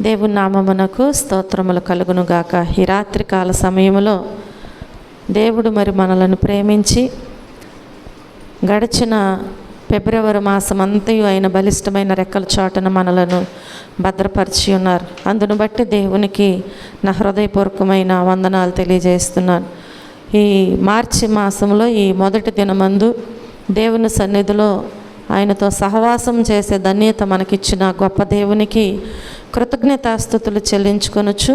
దేవుని నామమునకు స్తోత్రములు కలుగునుగాక. ఈ రాత్రికాల సమయంలో దేవుడు మరి మనలను ప్రేమించి గడిచిన ఫిబ్రవరి మాసం అంతయు అయిన బలిష్టమైన రెక్కల చాటున మనలను భద్రపరిచి ఉన్నారు. అందును బట్టి దేవునికి నా హృదయపూర్వకమైన వందనాలు తెలియజేస్తున్నాను. ఈ మార్చి మాసంలో ఈ మొదటి దినమందు దేవుని సన్నిధిలో ఆయనతో సహవాసం చేసే ధన్యత మనకిచ్చిన గొప్ప దేవునికి కృతజ్ఞతాస్తుతులు చెల్లించుకొనొచ్చు.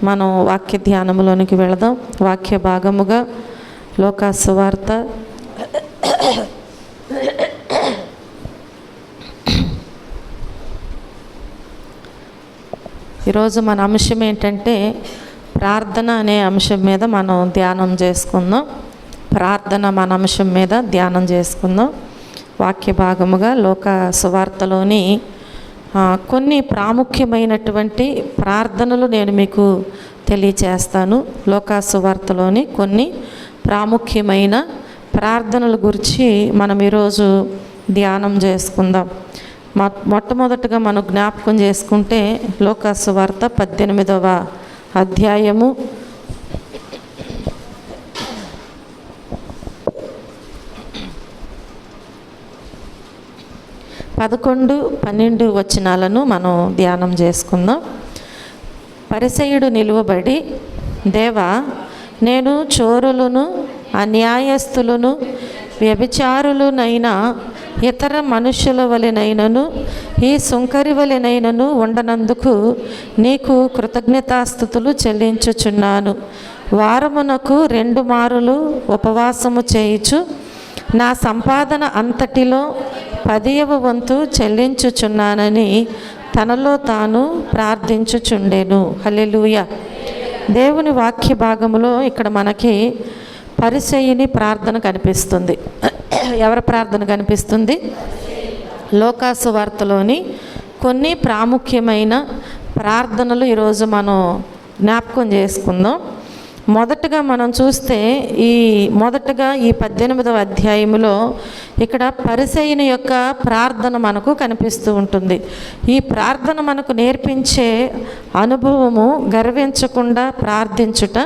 మనం వాక్య ధ్యానంలోనికి వెళదాం. వాక్య భాగముగా లోకా సువార్త ఈరోజు మన అంశం ఏంటంటే ప్రార్థన అనే అంశం మీద మనం ధ్యానం చేసుకుందాం. ప్రార్థన మన అంశం మీద ధ్యానం చేసుకుందాం. వాక్య భాగముగా లోకా సువార్తలోని కొన్ని ప్రాముఖ్యమైనటువంటి ప్రార్థనలు నేను మీకు తెలియచేస్తాను. లోకా సువార్తలోని కొన్ని ప్రాముఖ్యమైన ప్రార్థనల గురించి మనం ఈరోజు ధ్యానం చేసుకుందాం. మొట్టమొదటగా మనం జ్ఞాపకం చేసుకుంటే లోకా సువార్త 18వ అధ్యాయము 11, 12 వచనాలను మనం ధ్యానం చేసుకుందాం. పరిసయ్యుడు నిలువబడి, దేవా, నేను చోరులను, అన్యాయస్తులను, వ్యభిచారులనైనా ఇతర మనుషుల వలెనైనను ఈ సుంకరి వలెనైనను ఉండనందుకు నీకు కృతజ్ఞతాస్తుతులు చెల్లించుచున్నాను. వారమునకు 2 మారులు ఉపవాసము చేయుచు నా సంపాదన అంతటిలో 10వ వంతు చెల్లించుచున్నానని తనలో తాను ప్రార్థించుచుండెను. హల్లెలూయా. దేవుని వాక్య భాగములో ఇక్కడ మనకి పరిసయ్యుని ప్రార్థన కనిపిస్తుంది. ఎవరి ప్రార్థన కనిపిస్తుంది? లోకా సువార్తలోని కొన్ని ప్రాముఖ్యమైన ప్రార్థనలు ఈరోజు మనం జ్ఞాపకం చేసుకుందాం. మొదటగా మనం చూస్తే ఈ 18వ అధ్యాయములో ఇక్కడ పరిసయ్యుని యొక్క ప్రార్థన మనకు కనిపిస్తూ ఉంటుంది. ఈ ప్రార్థన మనకు నేర్పించే అనుభవము గర్వించకుండా ప్రార్థించుట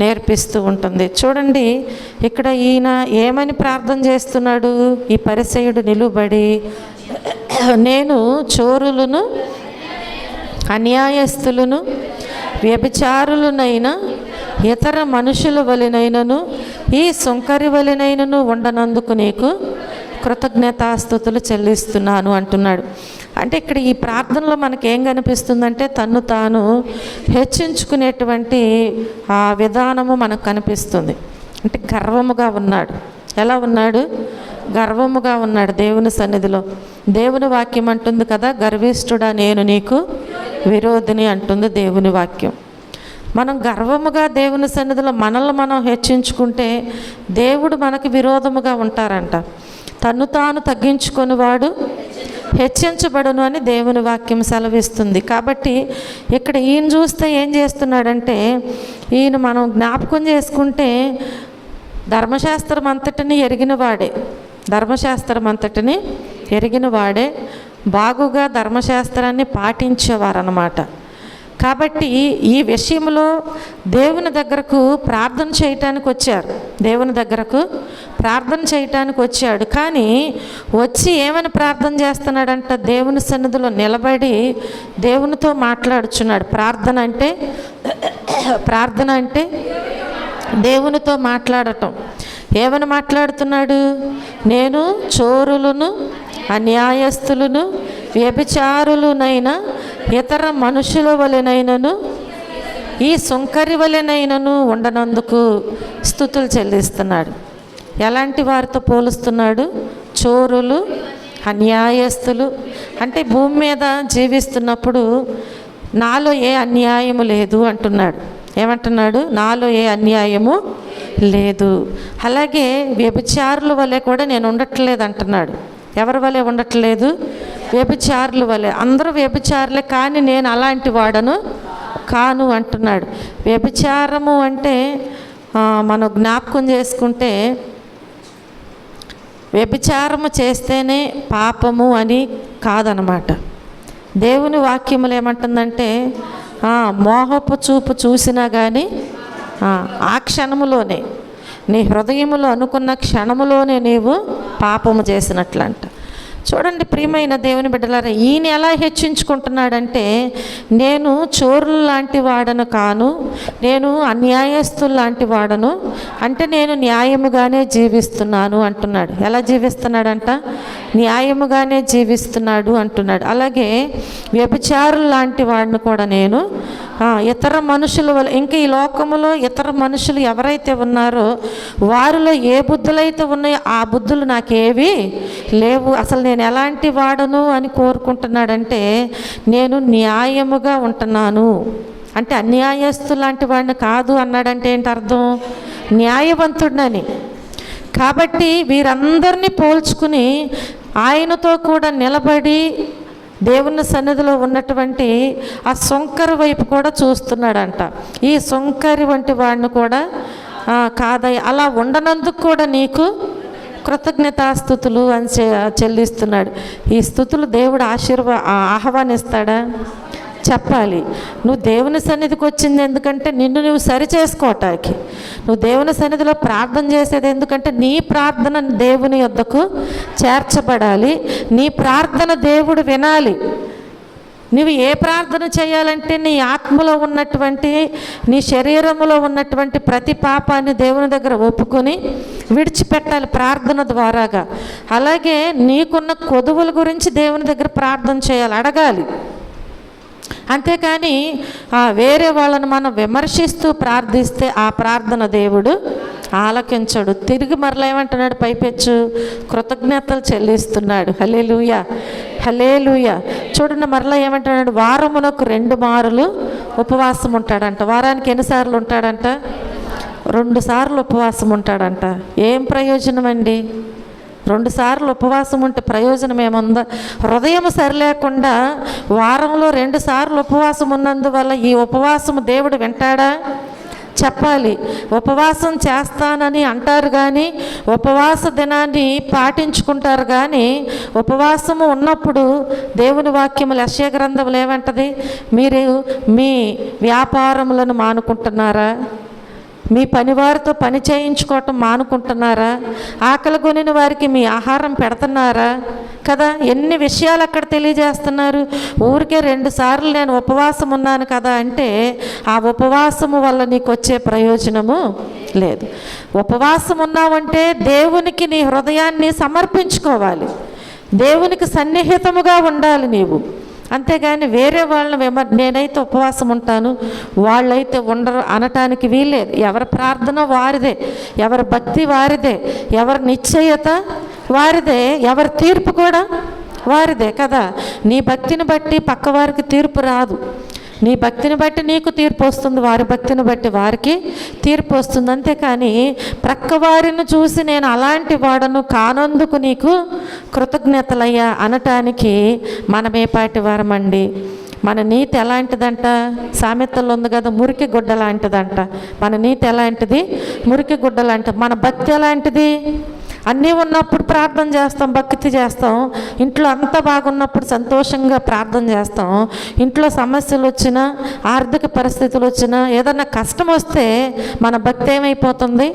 నేర్పిస్తూ ఉంటుంది. చూడండి, ఇక్కడ ఈయన ఏమని ప్రార్థన చేస్తున్నాడు? ఈ పరిసయ్యుడు నిలువబడి, నేను చోరులను, అన్యాయస్తులను, వ్యభిచారులనైనా ఇతర మనుషుల వలెనైనను ఈ సుంకరి వలెనైనను ఉండనందుకు నీకు కృతజ్ఞతాస్తుతులు చెల్లిస్తున్నాను అంటున్నాడు. అంటే ఇక్కడ ఈ ప్రార్థనలో మనకేం కనిపిస్తుందంటే తన్ను తాను హెచ్చించుకునేటువంటి ఆ విధానము మనకు కనిపిస్తుంది. అంటే గర్వముగా ఉన్నాడు. ఎలా ఉన్నాడు? గర్వముగా ఉన్నాడు దేవుని సన్నిధిలో. దేవుని వాక్యం అంటుంది కదా, గర్విష్ఠుడా నేను నీకు విరోధిని అంటుంది దేవుని వాక్యం. మనం గర్వముగా దేవుని సన్నిధిలో మనల్ని మనం హెచ్చించుకుంటే దేవుడు మనకి విరోధముగా ఉంటారంట. తన్ను తాను తగ్గించుకొని వాడు హెచ్చించబడును అని దేవుని వాక్యం సెలవిస్తుంది. కాబట్టి ఇక్కడ ఈయన చూస్తే ఏం చేస్తున్నాడంటే, ఈయన మనం జ్ఞాపకం చేసుకుంటే ధర్మశాస్త్రం అంతటిని ఎరిగిన వాడే బాగుగా ధర్మశాస్త్రాన్ని పాటించేవారన్నమాట. కాబట్టి ఈ విషయంలో దేవుని దగ్గరకు ప్రార్థన చేయటానికి వచ్చాడు. కానీ వచ్చి ఏమని ప్రార్థన చేస్తున్నాడంట? దేవుని సన్నిధిలో నిలబడి దేవునితో మాట్లాడుచున్నాడు. ప్రార్థన అంటే దేవునితో మాట్లాడటం. ఏమని మాట్లాడుతున్నాడు? నేను చోరులను, అన్యాయస్తులను, వ్యభిచారులనైనా ఇతర మనుషుల వలెనైనను ఈ సుంకరి వలెనైనను ఉండనందుకు స్తుతులు చెల్లిస్తున్నాడు. ఎలాంటి వారితో పోలుస్తున్నాడు? చోరులు, అన్యాయస్తులు. అంటే భూమి మీద జీవిస్తున్నప్పుడు నాలో ఏ అన్యాయము లేదు అంటున్నాడు. ఏమంటున్నాడు? నాలో ఏ అన్యాయము లేదు. అలాగే వ్యభిచారుల వలె కూడా నేను ఉండట్లేదు అంటున్నాడు. ఎవరి వలె ఉండట్లేదు? వ్యభిచారుల వలె. అందరూ వ్యభిచారులే, కానీ నేను అలాంటి వాడను కాను అంటున్నాడు. వ్యభిచారము అంటే మనం జ్ఞాపకం చేసుకుంటే వ్యభిచారము చేస్తేనే పాపము అని కాదనమాట. దేవుని వాక్యములు ఏమంటుందంటే మోహపు చూపు చూసినా కానీ ఆ క్షణములోనే నీ హృదయములో అనుకున్న క్షణములోనే నీవు పాపము చేసినట్లంట. చూడండి ప్రియమైన దేవుని బిడ్డలారా, ఈయన ఎలా హెచ్చించుకుంటున్నాడంటే, నేను చోరుల లాంటి వాడను కాను, నేను అన్యాయస్తుల లాంటి వాడను, అంటే నేను న్యాయముగానే జీవిస్తున్నాను అంటున్నాడు. ఎలా జీవిస్తున్నాడంట? న్యాయముగానే జీవిస్తున్నాడు అంటున్నాడు. అలాగే వ్యభిచారుల లాంటి వాడిని కూడా నేను ఇతర మనుషుల వల్ల, ఇంకా ఈ లోకములో ఇతర మనుషులు ఎవరైతే ఉన్నారో వారిలో ఏ బుద్ధులైతే ఉన్నాయో ఆ బుద్ధులు నాకేవి లేవు. అసలు నేను ఎలాంటి వాడను అని కోరుకుంటున్నాడంటే, నేను న్యాయముగా ఉంటున్నాను అంటే అన్యాయస్తు లాంటి వాడిని కాదు అన్నాడంటే ఏంటి అర్థం? న్యాయవంతుడని. కాబట్టి వీరందరినీ పోల్చుకుని ఆయనతో కూడా నిలబడి దేవుని సన్నిధిలో ఉన్నటువంటి ఆ సొంకరి వైపు కూడా చూస్తున్నాడంట. ఈ సొంకరి వంటి వాడిని కూడా కాదయ్య, అలా ఉండనందుకు కూడా నీకు కృతజ్ఞతాస్తుతులు అని చెల్లిస్తున్నాడు. ఈ స్తుతులు దేవుడు ఆహ్వానిస్తాడా? చెప్పాలి. నువ్వు దేవుని సన్నిధికి వచ్చింది ఎందుకంటే నిన్ను నువ్వు సరి చేసుకోవటానికి. నువ్వు దేవుని సన్నిధిలో ప్రార్థన చేసేది ఎందుకంటే నీ ప్రార్థన దేవుని యొద్దకు చేర్చబడాలి, నీ ప్రార్థన దేవుడు వినాలి. నువ్వు ఏ ప్రార్థన చేయాలంటే నీ ఆత్మలో ఉన్నటువంటి, నీ శరీరంలో ఉన్నటువంటి ప్రతి పాపాన్ని దేవుని దగ్గర ఒప్పుకొని విడిచిపెట్టాలి ప్రార్థన ద్వారాగా. అలాగే నీకున్న కొదువుల గురించి దేవుని దగ్గర ప్రార్థన చేయాలి, అడగాలి. అంతేకాని వేరే వాళ్ళని మనం విమర్శిస్తూ ప్రార్థిస్తే ఆ ప్రార్థన దేవుడు ఆలకించడు. తిరిగి మరలా ఏమంటున్నాడు? పైపెచ్చు కృతజ్ఞతలు చెల్లిస్తున్నాడు. హల్లెలూయా, హల్లెలూయా. చూడండి మరలా ఏమంటున్నాడు? వారమునకు 2 మారులు ఉపవాసం ఉంటాడంట. వారానికి ఎన్నిసార్లు ఉంటాడంట? 2 సార్లు ఉపవాసం ఉంటాడంట. ఏం ప్రయోజనం అండి? 2 సార్లు ఉపవాసం ఉంటే ప్రయోజనం ఏముందా? హృదయం సరిలేకుండా వారంలో 2 సార్లు ఉపవాసం ఉన్నందువల్ల ఈ ఉపవాసం దేవుడు వింటాడా? చెప్పాలి. ఉపవాసం చేస్తానని అంటారు కానీ ఉపవాస దినాన్ని పాటించుకుంటారు కానీ ఉపవాసము ఉన్నప్పుడు దేవుని వాక్యములు యెషయా గ్రంథములు ఏమంటది? మీరు మీ వ్యాపారములను మానుకుంటున్నారా? మీ పనివారితో పని చేయించుకోవటం మానుకుంటున్నారా? ఆకలి కొనిన వారికి మీ ఆహారం పెడుతున్నారా? కదా, ఎన్ని విషయాలు అక్కడ తెలియజేస్తున్నారు. ఊరికే 2 సార్లు నేను ఉపవాసం ఉన్నాను కదా అంటే ఆ ఉపవాసము వల్ల నీకు వచ్చే ప్రయోజనము లేదు. ఉపవాసం ఉన్నావంటే దేవునికి నీ హృదయాన్ని సమర్పించుకోవాలి, దేవునికి సన్నిహితముగా ఉండాలి నీవు. అంతేగాని వేరే వాళ్ళని నేనైతే ఉపవాసం ఉంటాను వాళ్ళైతే ఉండరు అనటానికి వీల్లేదు. ఎవరి ప్రార్థన వారిదే, ఎవరి భక్తి వారిదే, ఎవరి నిశ్చయత వారిదే, ఎవరి తీర్పు కూడా వారిదే కదా. నీ భక్తిని బట్టి పక్కవారికి తీర్పు రాదు. నీ భక్తిని బట్టి నీకు తీర్పు వస్తుంది, వారి భక్తిని బట్టి వారికి తీర్పు వస్తుంది. అంతేకాని ప్రక్కవారిని చూసి నేను అలాంటి వాడను కానందుకు నీకు కృతజ్ఞతలయ్యా అనటానికి మనమేపాటి వారమండి. మన నీతి ఎలాంటిదంట? సామెతల్లో ఉంది కదా, మురికి గుడ్డ లాంటిదంట. మన నీతి ఎలాంటిది? మురికి గుడ్డ లాంటిది. మన భక్తి ఎలాంటిది? అన్నీ ఉన్నప్పుడు ప్రార్థన చేస్తాం, భక్తి చేస్తాం. ఇంట్లో అంతా బాగున్నప్పుడు సంతోషంగా ప్రార్థన చేస్తాం. ఇంట్లో సమస్యలు వచ్చినా, ఆర్థిక పరిస్థితులు వచ్చినా, ఏదన్నా కష్టం వస్తే మన భక్తి ఏమైపోతుంది?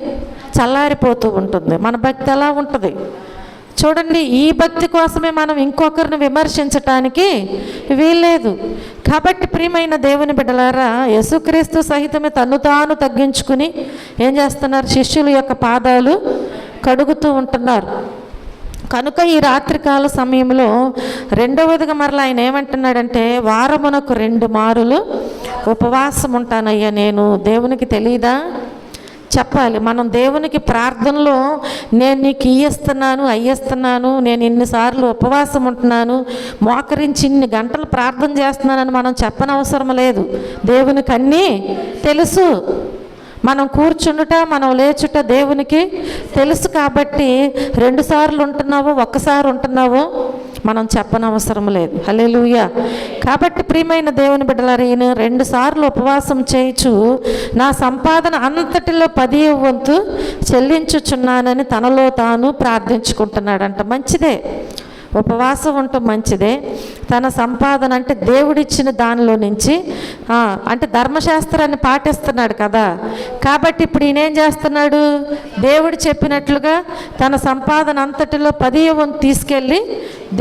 చల్లారిపోతూ ఉంటుంది. మన భక్తి ఎలా ఉంటుంది చూడండి. ఈ భక్తి కోసమే మనం ఇంకొకరిని విమర్శించటానికి వీల్లేదు. కాబట్టి ప్రియమైన దేవుని బిడ్డలారా, యేసుక్రీస్తు సహితమే తను తాను తగ్గించుకుని ఏం చేస్తున్నారు? శిష్యుల యొక్క పాదాలు కడుగుతూ ఉంటున్నారు. కనుక ఈ రాత్రికాల సమయంలో రెండవదిగా మరలా ఆయన ఏమంటున్నాడంటే, వారమునకు 2 మారులు ఉపవాసం ఉంటానయ్యా నేను. దేవునికి తెలియదా? చెప్పాలి. మనం దేవునికి ప్రార్థనలో నేను నీకు ఇయ్యేస్తున్నాను, అయ్యేస్తున్నాను, నేను ఇన్నిసార్లు ఉపవాసం ఉంటున్నాను, మోకరించి ఇన్ని గంటలు ప్రార్థన చేస్తున్నానని మనం చెప్పనవసరం లేదు. దేవునికి అన్నీ తెలుసు. మనం కూర్చుండుట, మనం లేచుట దేవునికి తెలుసు. కాబట్టి 2 సార్లు ఉంటున్నావో 1 సారి ఉంటున్నావో మనం చెప్పనవసరం లేదు. హల్లెలూయా. కాబట్టి ప్రియమైన దేవుని బిడ్డలారా, ఈయన 2 సార్లు ఉపవాసం చేయించు నా సంపాదన అంతటిలో 10వ వంతు చెల్లించుచున్నానని తనలో తాను ప్రార్థించుకుంటున్నాడంట. మంచిదే. ఉపవాసం ఉండటం మంచిదే. తన సంపాదన అంటే దేవుడిచ్చిన దానిలో నుంచి అంటే ధర్మశాస్త్రాన్ని పాటిస్తున్నాడు కదా, కాబట్టి ఇప్పుడు ఈయనేం చేస్తున్నాడు, దేవుడు చెప్పినట్లుగా తన సంపాదన అంతటిలో 10వ వంతు తీసుకెళ్ళి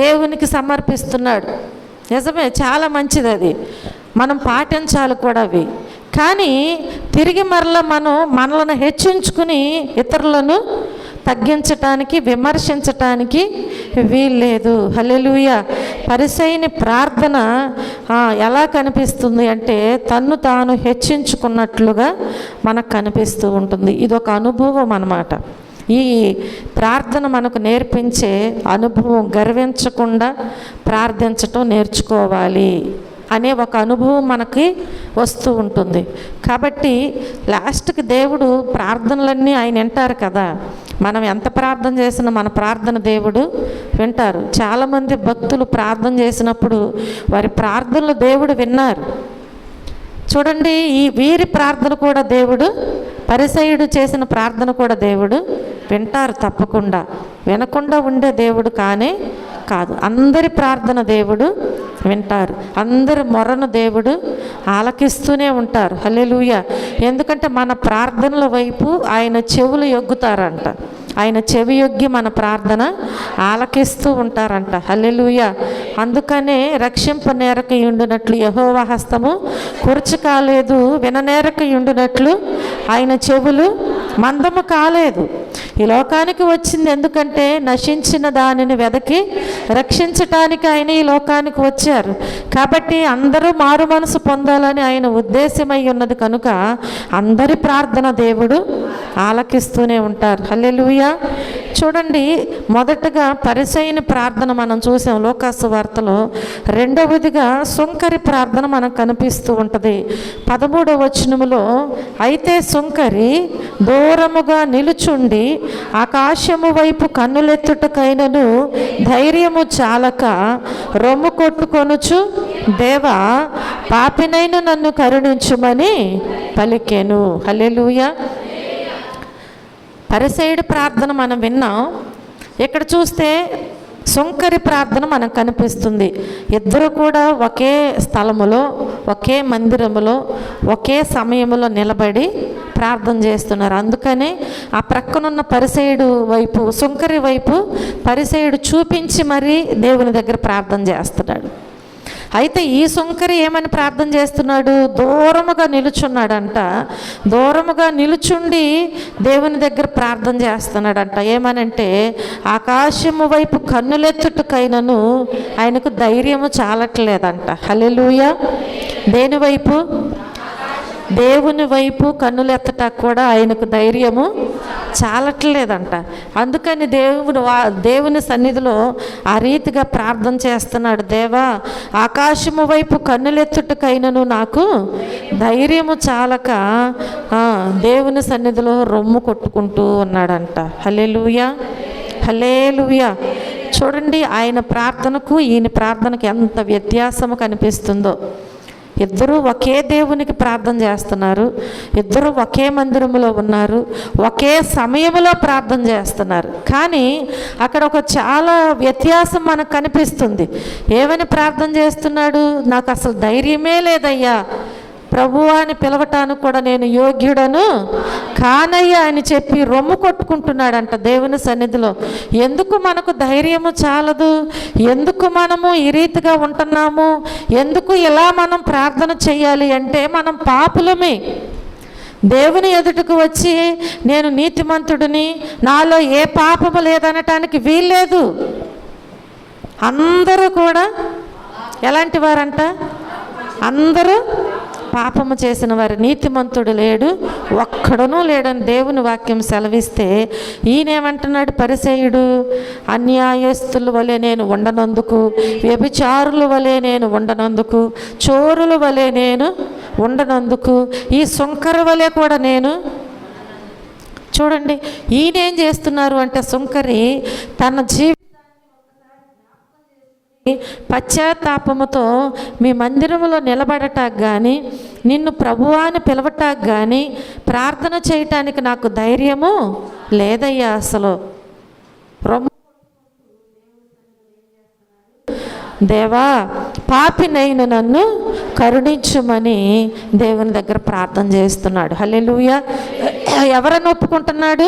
దేవునికి సమర్పిస్తున్నాడు. నిజమే, చాలా మంచిది, అది మనం పాటించాలి కూడా అవి. కానీ తిరిగి మరలా మనం మనలను హెచ్చించుకుని ఇతరులను తగ్గించటానికి, విమర్శించటానికి వీల్లేదు. హల్లెలూయా. పరిసయ్యుని ప్రార్థన ఎలా కనిపిస్తుంది అంటే తన్ను తాను హెచ్చించుకున్నట్లుగా మనకు కనిపిస్తూ ఉంటుంది. ఇది ఒక అనుభవం అన్నమాట. ఈ ప్రార్థన మనకు నేర్పించే అనుభవం, గర్వించకుండా ప్రార్థించటం నేర్చుకోవాలి అనే ఒక అనుభవం మనకి వస్తూ ఉంటుంది. కాబట్టి లాస్ట్కి దేవుడు ప్రార్థనలన్నీ ఆయన వింటారు కదా. మనం ఎంత ప్రార్థన చేసినా మన ప్రార్థన దేవుడు వింటారు. చాలామంది భక్తులు ప్రార్థన చేసినప్పుడు వారి ప్రార్థనలు దేవుడు విన్నారు. చూడండి, ఈ వీరి ప్రార్థన కూడా దేవుడు, పరిసయ్యుడు చేసిన ప్రార్థన కూడా దేవుడు వింటారు తప్పకుండా. వినకుండా ఉండే దేవుడు కానే కాదు. అందరి ప్రార్థన దేవుడు వింటారు. అందరి మొరను దేవుడు ఆలకిస్తూనే ఉంటారు. హల్లెలూయా. ఎందుకంటే మన ప్రార్థనల వైపు ఆయన చెవులు యొగ్గుతారంట. ఆయన చెవి యొగ్గి మన ప్రార్థన ఆలకిస్తూ ఉంటారంట. హల్లెలూయా. అందుకనే రక్షింపనేరక ఉండునట్లు యెహోవా హస్తము కురుచు కాలేదు, విననేరక ఉండునట్లు ఆయన చెవులు మందము కాలేదు. ఈ లోకానికి వచ్చింది ఎందుకంటే నశించిన దానిని వెదకి రక్షించటానికి ఆయన ఈ లోకానికి వచ్చారు. కాబట్టి అందరూ మారు మనసు పొందాలని ఆయన ఉద్దేశమై ఉన్నది కనుక అందరి ప్రార్థన దేవుడు ఆలకిస్తూనే ఉంటారు. హల్లెలూయా. చూడండి, మొదటగా పరిసయ్యుని ప్రార్థన మనం చూసాం లోకాసు వార్తలో. రెండవదిగా సుంకరి ప్రార్థన మనకు కనిపిస్తూ ఉంటుంది 13వ వచనములో. అయితే సుంకరి దూరముగా నిలుచుండి ఆకాశము వైపు కన్నులెత్తుటకైనను ధైర్యము చాలక రొమ్ము కొట్టుకొనుచు, దేవా పాపినైన నన్ను కరుణించుమని పలికెను. హల్లెలూయా. పరిసయ్యుడి ప్రార్థన మనం విన్నాం. ఇక్కడ చూస్తే సుంకరి ప్రార్థన మనకు కనిపిస్తుంది. ఇద్దరు కూడా ఒకే స్థలములో, ఒకే మందిరములో, ఒకే సమయంలో నిలబడి ప్రార్థన చేస్తున్నారు. అందుకనే ఆ ప్రక్కనున్న పరిసయ్యుడు వైపు, సుంకరి వైపు పరిసయ్యుడు చూపించి మరీ దేవుని దగ్గర ప్రార్థన చేస్తున్నాడు. అయితే ఈ సుంకరి ఏమని ప్రార్థన చేస్తున్నాడు, దూరముగా నిలుచున్నాడంట. దూరముగా నిలుచుండి దేవుని దగ్గర ప్రార్థన చేస్తున్నాడంట. ఏమనంటే ఆకాశము వైపు కన్నులెత్తుటకైనను ఆయనకు ధైర్యము చాలట్లేదంట. హల్లెలూయా. దేని వైపు? దేవుని వైపు కన్నులెత్తటానికి కూడా ఆయనకు ధైర్యము చాలట్లేదంట. అందుకని దేవుని సన్నిధిలో ఆ రీతిగా ప్రార్థన చేస్తున్నాడు. దేవా ఆకాశము వైపు కన్నులెత్తుటకైనను నాకు ధైర్యము చాలక దేవుని సన్నిధిలో రొమ్ము కొట్టుకుంటూ ఉన్నాడంట. హల్లెలూయా. హల్లెలూయా. చూడండి, ఆయన ప్రార్థనకు ఈయన ప్రార్థనకు ఎంత వ్యత్యాసము కనిపిస్తుందో. ఇద్దరూ ఒకే దేవునికి ప్రార్థన చేస్తున్నారు. ఇద్దరు ఒకే మందిరములో ఉన్నారు. ఒకే సమయంలో ప్రార్థన చేస్తున్నారు. కానీ అక్కడ ఒక చాలా వ్యత్యాసం మనకు కనిపిస్తుంది. ఏమని ప్రార్థన చేస్తున్నాడు, నాకు అసలు ధైర్యమే లేదయ్యా, ప్రభువా అని పిలవటానికి కూడా నేను యోగ్యుడను కానయ్యా అని చెప్పి రొమ్ము కొట్టుకుంటున్నాడంట దేవుని సన్నిధిలో. ఎందుకు మనకు ధైర్యము చాలదు? ఎందుకు మనము ఈ రీతిగా ఉంటున్నాము? ఎందుకు ఇలా మనం ప్రార్థన చేయాలి అంటే మనం పాపులమే. దేవుని ఎదుటకు వచ్చి నేను నీతిమంతుడిని, నాలో ఏ పాపము లేదనటానికి వీల్లేదు. అందరూ కూడా ఎలాంటి వారంట? అందరూ పాపము చేసిన వారు, నీతిమంతుడు లేడు, ఒక్కడనూ లేడని దేవుని వాక్యం సెలవిస్తే ఈయనేమంటున్నాడు పరిసయ్యుడు, అన్యాయస్తుల వలె నేను ఉండనందుకు, వ్యభిచారుల వలె నేను ఉండనందుకు, చోరుల వలె నేను ఉండనందుకు, ఈ సుంకరి వలె కూడా నేను. చూడండి, ఈయనేం చేస్తున్నారు అంటే సుంకరి తన పశ్చాత్తాపముతో మీ మందిరములో నిలబడటానికి కానీ, నిన్ను ప్రభువా అని పిలవటానికి కానీ, ప్రార్థన చేయటానికి నాకు ధైర్యము లేదయ్యా. అసలు దేవా పాపినైన నన్ను కరుణించుమని దేవుని దగ్గర ప్రార్థన చేస్తున్నాడు. హల్లెలూయా. ఎవరని ఒప్పుకుంటున్నాడు?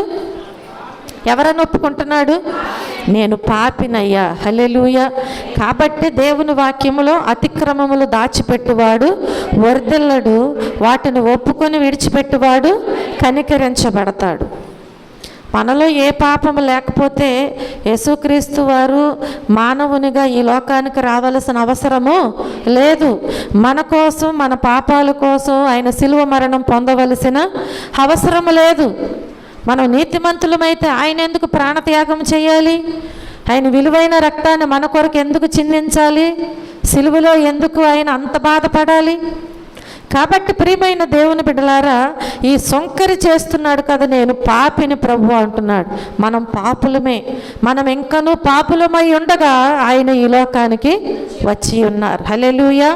ఎవరని ఒప్పుకుంటున్నాడు? నేను పాపినయ్యా. హల్లెలూయా. కాబట్టి దేవుని వాక్యములో అతిక్రమములు దాచిపెట్టువాడు వర్ధిల్లడు, వాటిని ఒప్పుకొని విడిచిపెట్టువాడు కనికరించబడతాడు. మనలో ఏ పాపము లేకపోతే యేసుక్రీస్తు వారు మానవునిగా ఈ లోకానికి రావలసిన అవసరము లేదు. మన కోసం, మన పాపాల కోసం ఆయన శిలువ మరణం పొందవలసిన అవసరము లేదు. మనం నీతిమంతులమైతే ఆయన ఎందుకు ప్రాణత్యాగం చేయాలి? ఆయన విలువైన రక్తాన్ని మన కొరకు ఎందుకు చిందించాలి? శిలువలో ఎందుకు ఆయన అంత బాధపడాలి? కాబట్టి ప్రియమైన దేవుని బిడ్డలారా, ఈ సొంకరి చేస్తున్నాడు కదా, నేను పాపిని ప్రభువు అంటున్నాడు. మనం పాపులమే. మనం ఇంకనూ పాపులమై ఉండగా ఆయన ఈ లోకానికి వచ్చి ఉన్నారు. హల్లెలూయా.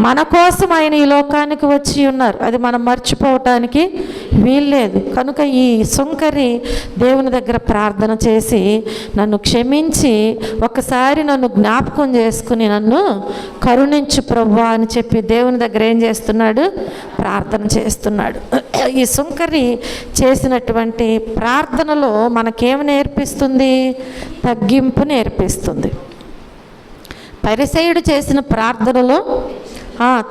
మన కోసం ఆయన ఈ లోకానికి వచ్చి ఉన్నారు. అది మనం మర్చిపోవటానికి వీల్లేదు. కనుక ఈ సొంకరి దేవుని దగ్గర ప్రార్థన చేసి, నన్ను క్షమించి ఒకసారి నన్ను జ్ఞాపకం చేసుకుని నన్ను కరుణించు ప్రభువా అని చెప్పి దేవుని దగ్గర ఏం చేస్తున్నాడు? ప్రార్థన చేస్తున్నాడు. ఈ సుంకరి చేసినటువంటి ప్రార్థనలో మనకేమి నేర్పిస్తుంది? తగ్గింపు నేర్పిస్తుంది. పరిసయ్యుడు చేసిన ప్రార్థనలో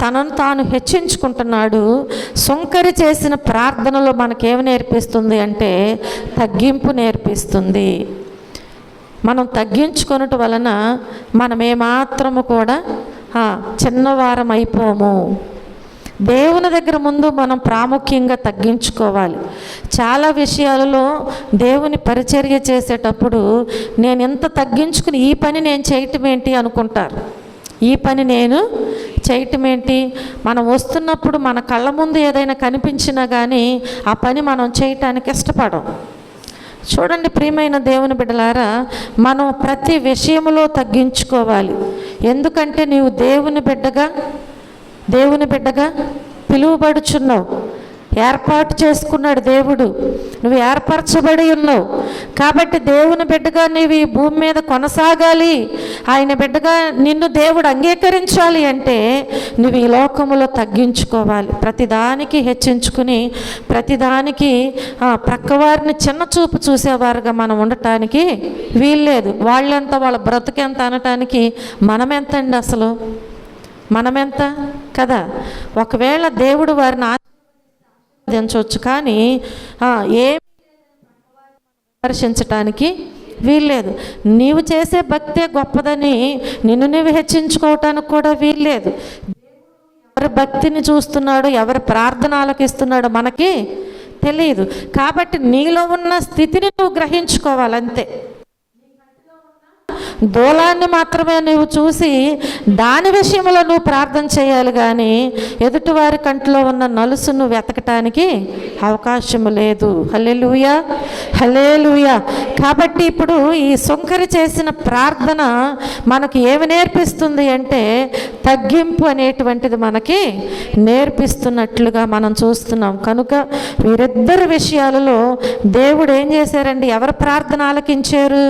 తనను తాను హెచ్చించుకుంటున్నాడు. సుంకరి చేసిన ప్రార్థనలో మనకేమి నేర్పిస్తుంది అంటే తగ్గింపు నేర్పిస్తుంది. మనం తగ్గించుకొనటం వలన మనం ఏమాత్రము కూడా చిన్నవారం అయిపోము. దేవుని దగ్గర ముందు మనం ప్రాముఖ్యంగా తగ్గించుకోవాలి. చాలా విషయాలలో దేవుని పరిచర్య చేసేటప్పుడు నేను ఎంత తగ్గించుకుని ఈ పని నేను చేయటం ఏంటి అనుకుంటారు. ఈ పని నేను చేయటం ఏంటి? మనం వస్తున్నప్పుడు మన కళ్ళ ముందు ఏదైనా కనిపించినా కానీ ఆ పని మనం చేయటానికి ఇష్టపడం. చూడండి ప్రియమైన దేవుని బిడ్డలారా, మనం ప్రతి విషయంలో తగ్గించుకోవాలి. ఎందుకంటే నీవు దేవుని బిడ్డగా పిలువబడుచున్నావు. ఏర్పాటు చేసుకున్నాడు దేవుడు. నువ్వు ఏర్పరచబడి ఉన్నావు. కాబట్టి దేవుని బిడ్డగా నీవు ఈ భూమి మీద కొనసాగాలి, ఆయన బిడ్డగా నిన్ను దేవుడు అంగీకరించాలి అంటే నువ్వు ఈ లోకములో తగ్గించుకోవాలి. ప్రతిదానికి హెచ్చించుకుని ప్రతిదానికి ప్రక్కవారిని చిన్న చూపు చూసేవారుగా మనం ఉండటానికి వీల్లేదు. వాళ్ళెంత, వాళ్ళ బ్రతుకెంత అనటానికి మనమెంతండి? అసలు మనమెంత కదా? ఒకవేళ దేవుడు వారిని ఆశించవచ్చు, కానీ ఏమి విమర్శించటానికి వీల్లేదు. నీవు చేసే భక్తే గొప్పదని నిన్ను నీవు హెచ్చించుకోవటానికి కూడా వీల్లేదు. ఎవరి భక్తిని చూస్తున్నాడు, ఎవరి ప్రార్థన ఆలకిస్తున్నాడో మనకి తెలియదు. కాబట్టి నీలో ఉన్న స్థితిని నువ్వు గ్రహించుకోవాలంతే. దూలాన్ని మాత్రమే నువ్వు చూసి దాని విషయంలో నువ్వు ప్రార్థన చేయాలి, కానీ ఎదుటివారి కంట్లో ఉన్న నలుసును వెతకటానికి అవకాశము లేదు. హల్లెలూయా, హల్లెలూయా. కాబట్టి ఇప్పుడు ఈ సుంకరి చేసిన ప్రార్థన మనకు ఏమి నేర్పిస్తుంది అంటే తగ్గింపు అనేటువంటిది మనకి నేర్పిస్తున్నట్లుగా మనం చూస్తున్నాం. కనుక వీరిద్దరి విషయాలలో దేవుడు ఏం చేశారండి? ఎవరి ప్రార్థన ఆలకించారు?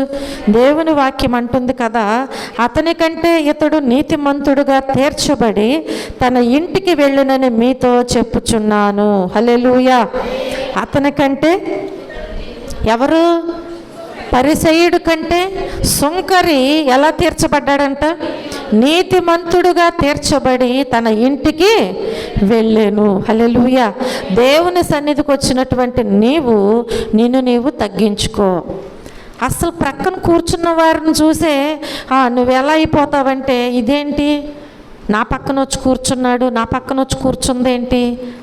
దేవుని వాక్యం అంటుంది కదా, అతని కంటే ఇతడు నీతిమంతుడుగా తీర్చబడి తన ఇంటికి వెళ్ళినని మీతో చెప్పుచున్నాను. హల్లెలూయా. అతని కంటే ఎవరు? పరిసయ్యుడు కంటే సుంకరి ఎలా తీర్చబడ్డాడంట? నీతిమంతుడుగా తీర్చబడి తన ఇంటికి వెళ్ళాను. హల్లెలూయా. దేవుని సన్నిధికి వచ్చినటువంటి నిన్ను నీవు తగ్గించుకో. అసలు ప్రక్కన కూర్చున్న వారిని చూసే నువ్వు ఎలా అయిపోతావంటే, ఇదేంటి నా పక్కన వచ్చి కూర్చున్నాడు, నా పక్కన వచ్చి కూర్చుందేంటి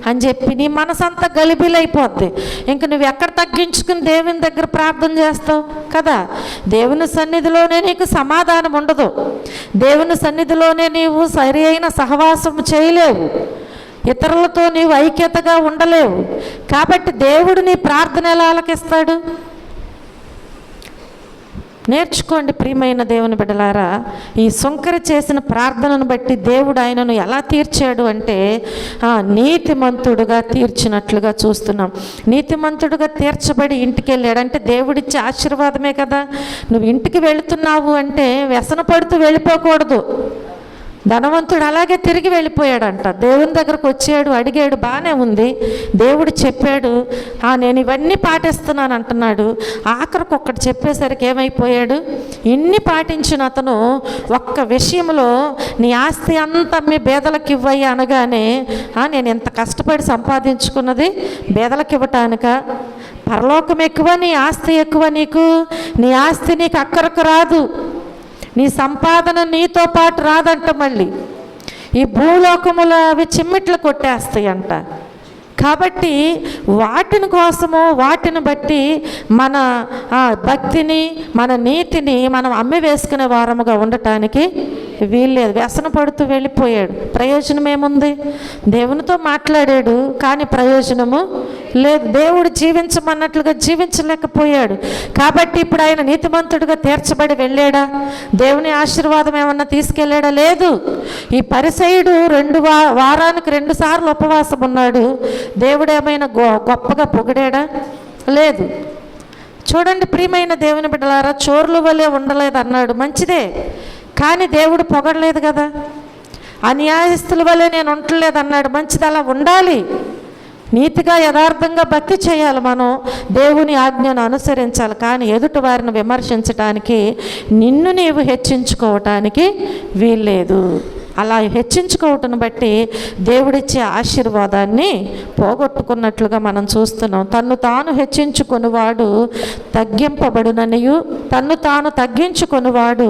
అని చెప్పి నీ మనసు అంతా గలిబిలైపోద్ది. ఇంక నువ్వు ఎక్కడ తగ్గించుకుని దేవుని దగ్గర ప్రార్థన చేస్తావు కదా? దేవుని సన్నిధిలోనే నీకు సమాధానం ఉండదు. దేవుని సన్నిధిలోనే నీవు సరి అయిన సహవాసం చేయలేవు. ఇతరులతో నీవు ఐక్యతగా ఉండలేవు. కాబట్టి దేవుడు నీ ప్రార్థన ఎలా ఆలకిస్తాడు? నేర్చుకోండి ప్రియమైన దేవుని బిడ్డలారా. ఈ సుంకరి చేసిన ప్రార్థనను బట్టి దేవుడు ఆయనను ఎలా తీర్చాడు అంటే నీతిమంతుడుగా తీర్చినట్లుగా చూస్తున్నాం. నీతిమంతుడుగా తీర్చబడి ఇంటికి వెళ్ళాడంటే దేవుడిచ్చే ఆశీర్వాదమే కదా. నువ్వు ఇంటికి వెళుతున్నావు అంటే వ్యసన పడుతూ వెళ్ళిపోకూడదు. ధనవంతుడు అలాగే తిరిగి వెళ్ళిపోయాడంట. దేవుని దగ్గరకు వచ్చాడు, అడిగాడు, బాగానే ఉంది, దేవుడు చెప్పాడు, నేను ఇవన్నీ పాటిస్తున్నాను అంటున్నాడు. ఆఖరికి ఒక్కటి చెప్పేసరికి ఏమైపోయాడు? ఇన్ని పాటించిన అతను ఒక్క విషయంలో నీ ఆస్తి అంతా మీ బేదలకు ఇవ్వయ్యి అనగానే, నేను ఎంత కష్టపడి సంపాదించుకున్నది బేదలకు ఇవ్వటానిక? పరలోకం ఎక్కువ, నీ ఆస్తి ఎక్కువ? నీ ఆస్తి నీకు అక్కరకు రాదు, నీ సంపాదన నీతో పాటు రాదంట. మళ్ళీ ఈ భూలోకముల అవి చిమ్మిట్లు కొట్టేస్తాయంట. కాబట్టి వాటిని కోసము, వాటిని బట్టి మన భక్తిని, మన నీతిని మనం అమ్మి వేసుకునే వారముగా ఉండటానికి వీల్లేదు. వ్యసన పడుతూ వెళ్ళిపోయాడు. ప్రయోజనం ఏముంది? దేవునితో మాట్లాడాడు కానీ ప్రయోజనము లేదు. దేవుడు జీవించమన్నట్లుగా జీవించలేకపోయాడు. కాబట్టి ఇప్పుడు ఆయన నీతిమంతుడిగా తీర్చబడి వెళ్ళాడా? దేవుని ఆశీర్వాదం ఏమన్నా తీసుకెళ్ళాడా? లేదు. ఈ పరిసయుడు వారానికి 2 సార్లు ఉపవాసం ఉన్నాడు. దేవుడు ఏమైనా గొప్పగా పొగిడాడా? లేదు. చూడండి ప్రియమైన దేవుని బిడ్డలారా, చోర్ల వలె ఉండలేదు అన్నాడు, మంచిదే, కానీ దేవుడు పొగడలేదు కదా. అన్యాయస్తుల వలె నేను ఉండలేదు అన్నాడు, మంచిది, అలా ఉండాలి. నీతిగా యథార్థంగా భక్తి చేయాలి, మనం దేవుని ఆజ్ఞను అనుసరించాలి. కానీ ఎదుటి వారిని విమర్శించటానికి, నిన్ను నీవు హెచ్చించుకోవటానికి వీల్లేదు. అలా హెచ్చించుకోవటం బట్టి దేవుడిచ్చే ఆశీర్వాదాన్ని పోగొట్టుకున్నట్లుగా మనం చూస్తున్నాం. తన్ను తాను హెచ్చించుకొనివాడు తగ్గింపబడుననియు, తన్ను తాను తగ్గించుకొనివాడు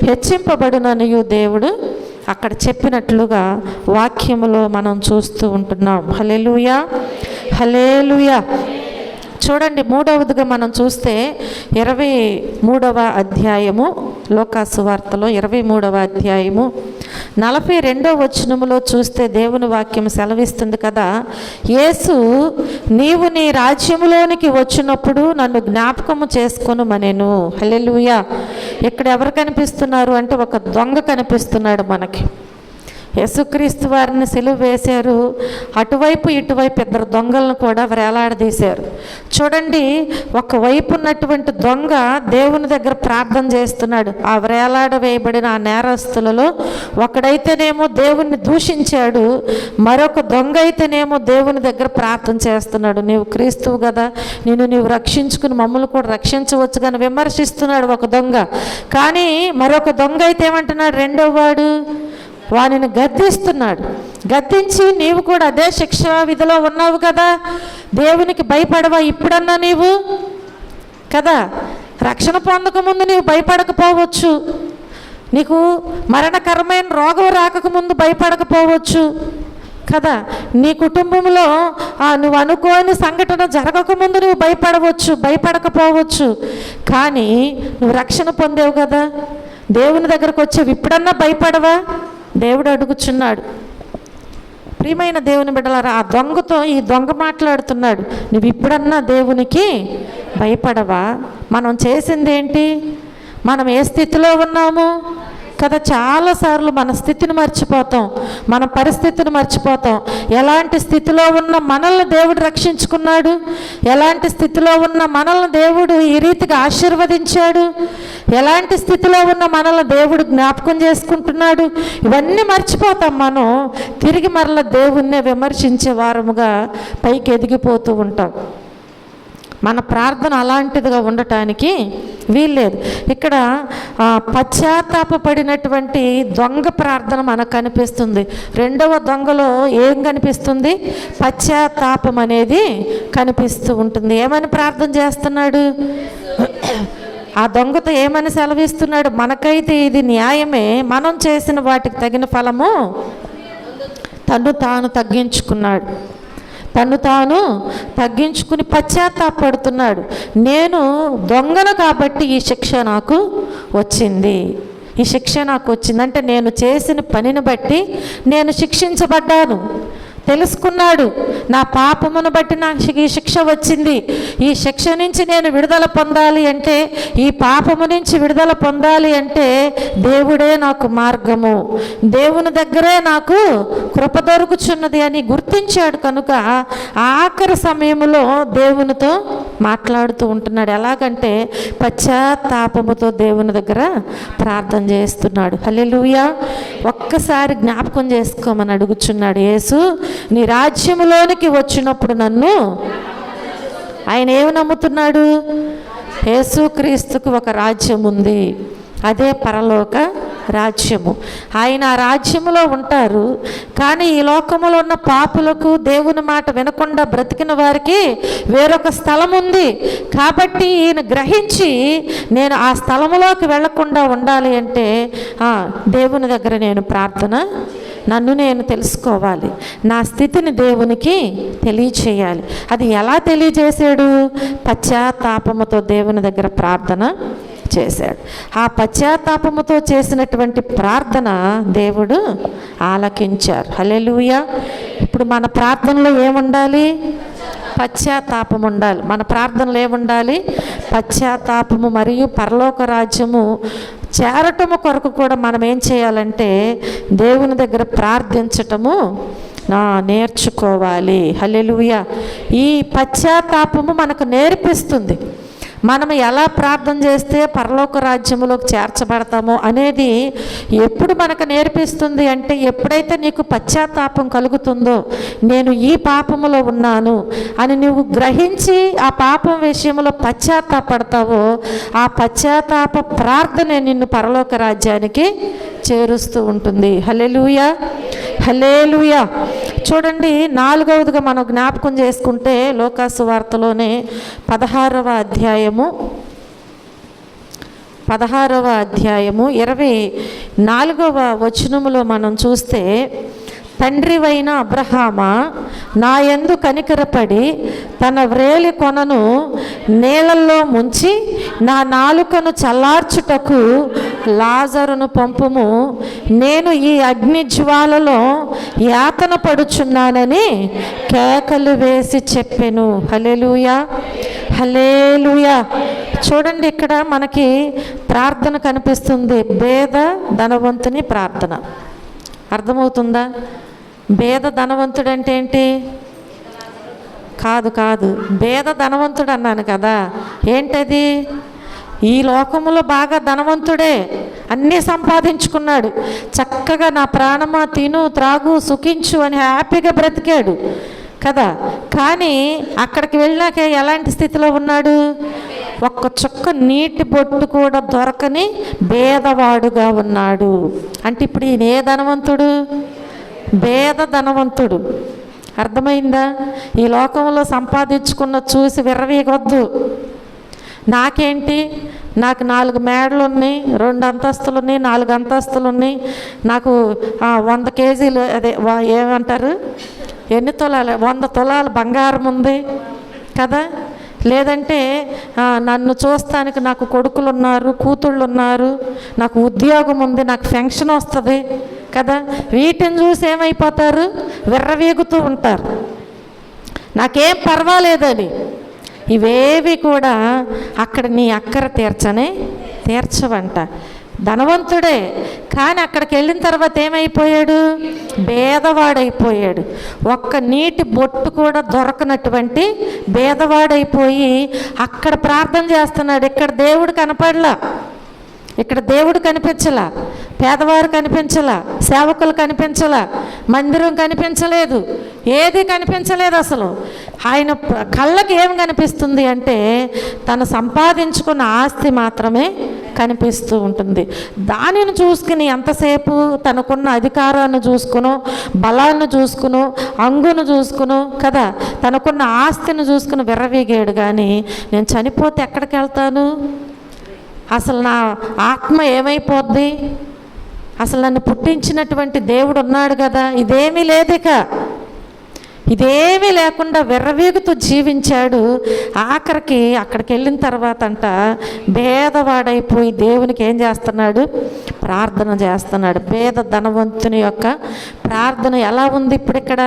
హెచ్చింపబడుననియు దేవుడు అక్కడ చెప్పినట్లుగా వాక్యములో మనం చూస్తూ ఉంటున్నాం. హల్లెలూయా, హల్లెలూయా. చూడండి, 3వదిగా మనం చూస్తే 23వ అధ్యాయము, లోకాసు వార్తలో 23వ అధ్యాయము 42వ వచనములో చూస్తే దేవుని వాక్యం సెలవిస్తుంది కదా, యేసు నీవు నీ రాజ్యములోనికి వచ్చినప్పుడు నన్ను జ్ఞాపకము చేసుకొనుమనెను. హల్లెలూయా. ఇక్కడ ఎవరు కనిపిస్తున్నారు అంటే ఒక దొంగ కనిపిస్తున్నాడు మనకి. యేసుక్రీస్తు వారిని సిలువ వేశారు, అటువైపు ఇటువైపు 2 దొంగలను కూడా వేలాడదీశారు. చూడండి, ఒకవైపు ఉన్నటువంటి దొంగ దేవుని దగ్గర ప్రార్థన చేస్తున్నాడు. ఆ వేలాడ వేయబడిన ఆ నేరస్తులలో ఒకడైతేనేమో దేవుణ్ణి దూషించాడు, మరొక దొంగ అయితేనేమో దేవుని దగ్గర ప్రార్థన చేస్తున్నాడు. నీవు క్రీస్తువు కదా, నీవు రక్షించుకుని మమ్మల్ని కూడా రక్షించవచ్చు కానీ విమర్శిస్తున్నాడు ఒక దొంగ. కానీ మరొక దొంగ అయితే ఏమంటున్నాడు? రెండో వాడు వానిని గద్దిస్తున్నాడు. గద్దించి, నీవు కూడా అదే శిక్ష విధిలో ఉన్నావు కదా, దేవునికి భయపడవా ఇప్పుడన్నా నీవు కదా? రక్షణ పొందకముందు నీవు భయపడకపోవచ్చు, నీకు మరణకరమైన రోగం రాకముందు భయపడకపోవచ్చు కదా, నీ కుటుంబంలో నువ్వు అనుకోని సంఘటన జరగకముందు నువ్వు భయపడకపోవచ్చు, కానీ నువ్వు రక్షణ పొందేవు కదా, దేవుని దగ్గరకు వచ్చావు, ఇప్పుడన్నా భయపడవా? దేవుడు అడుగుచున్నాడు. ప్రియమైన దేవుని బిడ్డలారా, ఆ దొంగతో ఈ దొంగ మాట్లాడుతున్నాడు, నువ్వు ఇప్పుడన్నా దేవునికి భయపడవా? మనం చేసింది ఏంటి? మనం ఏ స్థితిలో ఉన్నాము కదా, చాలాసార్లు మన స్థితిని మర్చిపోతాం, మన పరిస్థితిని మర్చిపోతాం. ఎలాంటి స్థితిలో ఉన్న మనల్ని దేవుడు రక్షించుకున్నాడు, ఎలాంటి స్థితిలో ఉన్న మనల్ని దేవుడు ఈ రీతిగా ఆశీర్వదించాడు, ఎలాంటి స్థితిలో ఉన్న మనల్ని దేవుడు జ్ఞాపకం చేసుకుంటున్నాడు, ఇవన్నీ మర్చిపోతాం. మనం తిరిగి మరల దేవుణ్ణే విమర్శించే వారముగా పైకి ఎదిగిపోతూ ఉంటాం. మన ప్రార్థన అలాంటిదిగా ఉండటానికి వీల్లేదు. ఇక్కడ పశ్చాత్తాపడినటువంటి దొంగ ప్రార్థన మనకు కనిపిస్తుంది. రెండవ దొంగలో ఏం కనిపిస్తుంది? పశ్చాత్తాపం అనేది కనిపిస్తూ ఉంటుంది. ఏమని ప్రార్థన చేస్తున్నాడు? ఆ దొంగతో ఏమని సెలవిస్తున్నాడు? మనకైతే ఇది న్యాయమే, మనం చేసిన వాటికి తగిన ఫలము. తను తాను తగ్గించుకున్నాడు, తను తాను తగ్గించుకుని పశ్చాత్తాపడుతున్నాడు. నేను దొంగను కాబట్టి ఈ శిక్ష నాకు వచ్చింది, ఈ శిక్ష నాకు వచ్చిందంటే నేను చేసిన పనిని బట్టి నేను శిక్షించబడ్డాను. తెలుసుకున్నాడు, నా పాపమును బట్టి నాకు ఈ శిక్ష వచ్చింది, ఈ శిక్ష నుంచి నేను విడుదల పొందాలి అంటే, ఈ పాపము నుంచి విడుదల పొందాలి అంటే దేవుడే నాకు మార్గము, దేవుని దగ్గరే నాకు కృప దొరుకుచున్నది అని గుర్తించాడు. కనుక ఆఖరి సమయంలో దేవునితో మాట్లాడుతూ ఉంటున్నాడు. ఎలాగంటే పశ్చాత్తాపముతో దేవుని దగ్గర ప్రార్థన చేస్తున్నాడు. హల్లెలూయా. ఒక్కసారి జ్ఞాపకం చేసుకోమని అడుగుచున్నాడు. యేసు, నీ రాజ్యములోనికి వచ్చినప్పుడు నన్ను, ఆయన ఏమి నమ్ముతున్నాడు? యేసుక్రీస్తుకు ఒక రాజ్యం ఉంది, అదే పరలోక రాజ్యము. ఆయన ఆ రాజ్యములో ఉంటారు. కానీ ఈ లోకములో ఉన్న పాపులకు, దేవుని మాట వినకుండా బ్రతికిన వారికి వేరొక స్థలం ఉంది. కాబట్టి ఈయన గ్రహించి, నేను ఆ స్థలములోకి వెళ్లకుండా ఉండాలి అంటే దేవుని దగ్గర నేను ప్రార్థన, నన్ను నేను తెలుసుకోవాలి, నా స్థితిని దేవునికి తెలియచేయాలి. అది ఎలా తెలియజేశాడు? పశ్చాత్తాపముతో దేవుని దగ్గర ప్రార్థన చేశాడు. ఆ పశ్చాత్తాపముతో చేసినటువంటి ప్రార్థన దేవుడు ఆలకించారు. హల్లెలూయా. ఇప్పుడు మన ప్రార్థనలో ఏముండాలి? పశ్చాత్తాపం ఉండాలి. మన ప్రార్థనలు ఏముండాలి? పశ్చాత్తాపము మరియు పరలోక రాజ్యము చేరటము కొరకు కూడా మనం ఏం చేయాలంటే దేవుని దగ్గర ప్రార్థించటము నేర్చుకోవాలి. హల్లెలూయా. ఈ పశ్చాత్తాపము మనకు నేర్పిస్తుంది మనం ఎలా ప్రార్థన చేస్తే పరలోక రాజ్యములోకి చేర్చబడతామో అనేది. ఎప్పుడు మనకు నేర్పిస్తుంది అంటే, ఎప్పుడైతే నీకు పశ్చాత్తాపం కలుగుతుందో, నేను ఈ పాపములో ఉన్నాను అని నువ్వు గ్రహించి ఆ పాపం విషయంలో పశ్చాత్తాపడతావో, ఆ పశ్చాత్తాప ప్రార్థనే నిన్ను పరలోక రాజ్యానికి చేరుస్తూ ఉంటుంది. హల్లెలూయా, హల్లెలూయా. చూడండి, 4వదిగా మనం జ్ఞాపకం చేసుకుంటే లోకాసు వార్తలోనే 16వ అధ్యాయము 24వ వచనములో మనం చూస్తే, తండ్రివైన అబ్రహామా, నా యందు కనికరపడి తన వ్రేలి కొనను నీళ్ళల్లో ముంచి నా నాలుకను చల్లార్చుటకు లాజరును పంపుము, నేను ఈ అగ్ని జ్వాలలో యాతన పడుచున్నానని కేకలు వేసి చెప్పెను. హల్లెలూయా, హల్లెలూయా. చూడండి, ఇక్కడ మనకి ప్రార్థన కనిపిస్తుంది. పేద ధనవంతుని ప్రార్థన. అర్థమవుతుందా? పేద ధనవంతుడు అంటే ఏంటి? కాదు, పేద ధనవంతుడు అన్నాను కదా. ఏంటది? ఈ లోకములో బాగా ధనవంతుడే, అన్నీ సంపాదించుకున్నాడు, చక్కగా నా ప్రాణమా తిను త్రాగు సుఖించు అని హ్యాపీగా బ్రతికాడు కదా. కానీ అక్కడికి వెళ్ళాక ఎలాంటి స్థితిలో ఉన్నాడు? ఒక్క చుక్క నీటి బొట్టు కూడా దొరకని పేదవాడుగా ఉన్నాడు. అంటే ఇప్పుడు ఈయన ఏ ధనవంతుడు? పేద ధనవంతుడు. అర్థమైందా? ఈ లోకంలో సంపాదించుకున్న చూసి విర్రవీగొద్దు. నాకేంటి, నాకు 4 మేడలు ఉన్నాయి, 2 అంతస్తులు ఉన్నాయి, 4 అంతస్తులు ఉన్నాయి, నాకు 100 కేజీలు అదే ఏమంటారు, ఎన్ని తులాలు, 100 తులాలు బంగారం ఉంది కదా. లేదంటే నన్ను చూస్తానికి నాకు కొడుకులు ఉన్నారు, కూతుళ్ళు ఉన్నారు, నాకు ఉద్యోగం ఉంది, నాకు పెన్షన్ వస్తుంది కదా. వీటిని చూసి ఏమైపోతారు? విర్రవీగుతూ ఉంటారు, నాకేం పర్వాలేదని. ఇవేవి కూడా అక్కడ నీ అక్కర తీర్చవంట. ధనవంతుడే, కానీ అక్కడికి వెళ్ళిన తర్వాత ఏమైపోయాడు? భేదవాడైపోయాడు. ఒక్క నీటి బొట్టు కూడా దొరకనటువంటి భేదవాడైపోయి అక్కడ ప్రార్థన చేస్తున్నాడు. ఇక్కడ దేవుడు కనపడలా, ఇక్కడ దేవుడు కనిపించలా, పేదవారు కనిపించలా, సేవకులు కనిపించలా, మందిరం కనిపించలేదు, ఏది కనిపించలేదు. అసలు ఆయన కళ్ళకి ఏం కనిపిస్తుంది అంటే తను సంపాదించుకున్న ఆస్తి మాత్రమే కనిపిస్తూ ఉంటుంది. దానిని చూసుకుని ఎంతసేపు తనకున్న అధికారాన్ని చూసుకును, బలాన్ని చూసుకును, అంగును చూసుకును కదా, తనకున్న ఆస్తిని చూసుకుని విర్రవీగాడు. కానీ నేను చనిపోతే ఎక్కడికి వెళ్తాను, అసలు నా ఆత్మ ఏమైపోద్ది, అసలు నన్ను పుట్టించినటువంటి దేవుడు ఉన్నాడు కదా, ఇదేమీ లేదు. ఇదేమీ లేకుండా విర్రవీగుతూ జీవించాడు. ఆఖరికి అక్కడికి వెళ్ళిన తర్వాత అంట భేదవాడైపోయి దేవునికి ఏం చేస్తున్నాడు? ప్రార్థన చేస్తున్నాడు. పేద ధనవంతుని యొక్క ప్రార్థన ఎలా ఉంది ఇప్పుడు ఇక్కడ?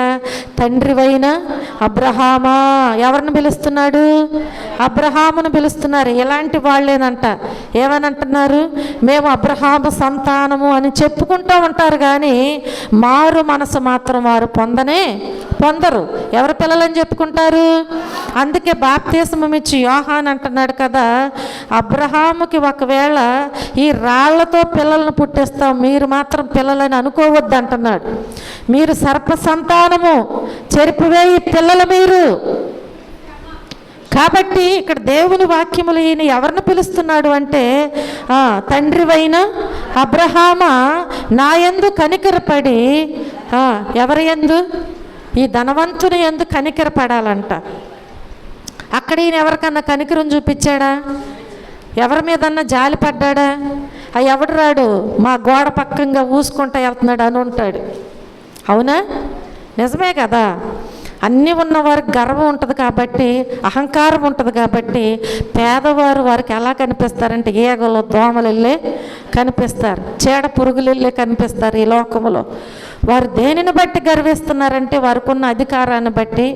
తండ్రివైన అబ్రహామా, ఎవరిని పిలుస్తున్నాడు? అబ్రహామును పిలుస్తున్నారు. ఇలాంటి వాళ్ళేనంట ఏమని అంటున్నారు? మేము అబ్రహాము సంతానము అని చెప్పుకుంటూ ఉంటారు, కానీ మారు మనసు మాత్రం వారు పొందరు. ఎవరి పిల్లలని చెప్పుకుంటారు? అందుకే బాప్తిస్మం ఇచ్చి యోహాన్ అంటున్నాడు కదా, అబ్రహాముకి ఒకవేళ ఈ రాళ్లతో పిల్లలను పుట్టిస్తాం, మీరు మాత్రం పిల్లలని అనుకోవద్దు అంటున్నాడు. మీరు సర్ప సంతానము, చెరిపివేయి పిల్లలు మీరు. కాబట్టి ఇక్కడ దేవుని వాక్యములు ఈయన ఎవరిని పిలుస్తున్నాడు అంటే, తండ్రివైన అబ్రహామా నా యందు కనికరపడి, ఎవరి యందు? ఈ ధనవంతుని యందు కనికరపడాలంట. అక్కడ ఈయన ఎవరికన్నా కనికరం చూపించాడా? ఎవరి మీదన్నా జాలి పడ్డాడా? ఎవడు రాడు మా గోడ పక్కంగా ఊసుకుంటా వెళ్తున్నాడు అని ఉంటాడు. అవునా? నిజమే కదా. అన్నీ ఉన్నవారికి గర్వం ఉంటుంది కాబట్టి, అహంకారం ఉంటుంది కాబట్టి, పేదవారు వారికి ఎలా కనిపిస్తారంటే ఈగలు దోమలు వెళ్ళే కనిపిస్తారు, చీడ పురుగులు వెళ్ళే కనిపిస్తారు. ఈ లోకంలో వారు దేనిని బట్టి గర్విస్తున్నారంటే వారికి ఉన్న అధికారాన్ని బట్టి,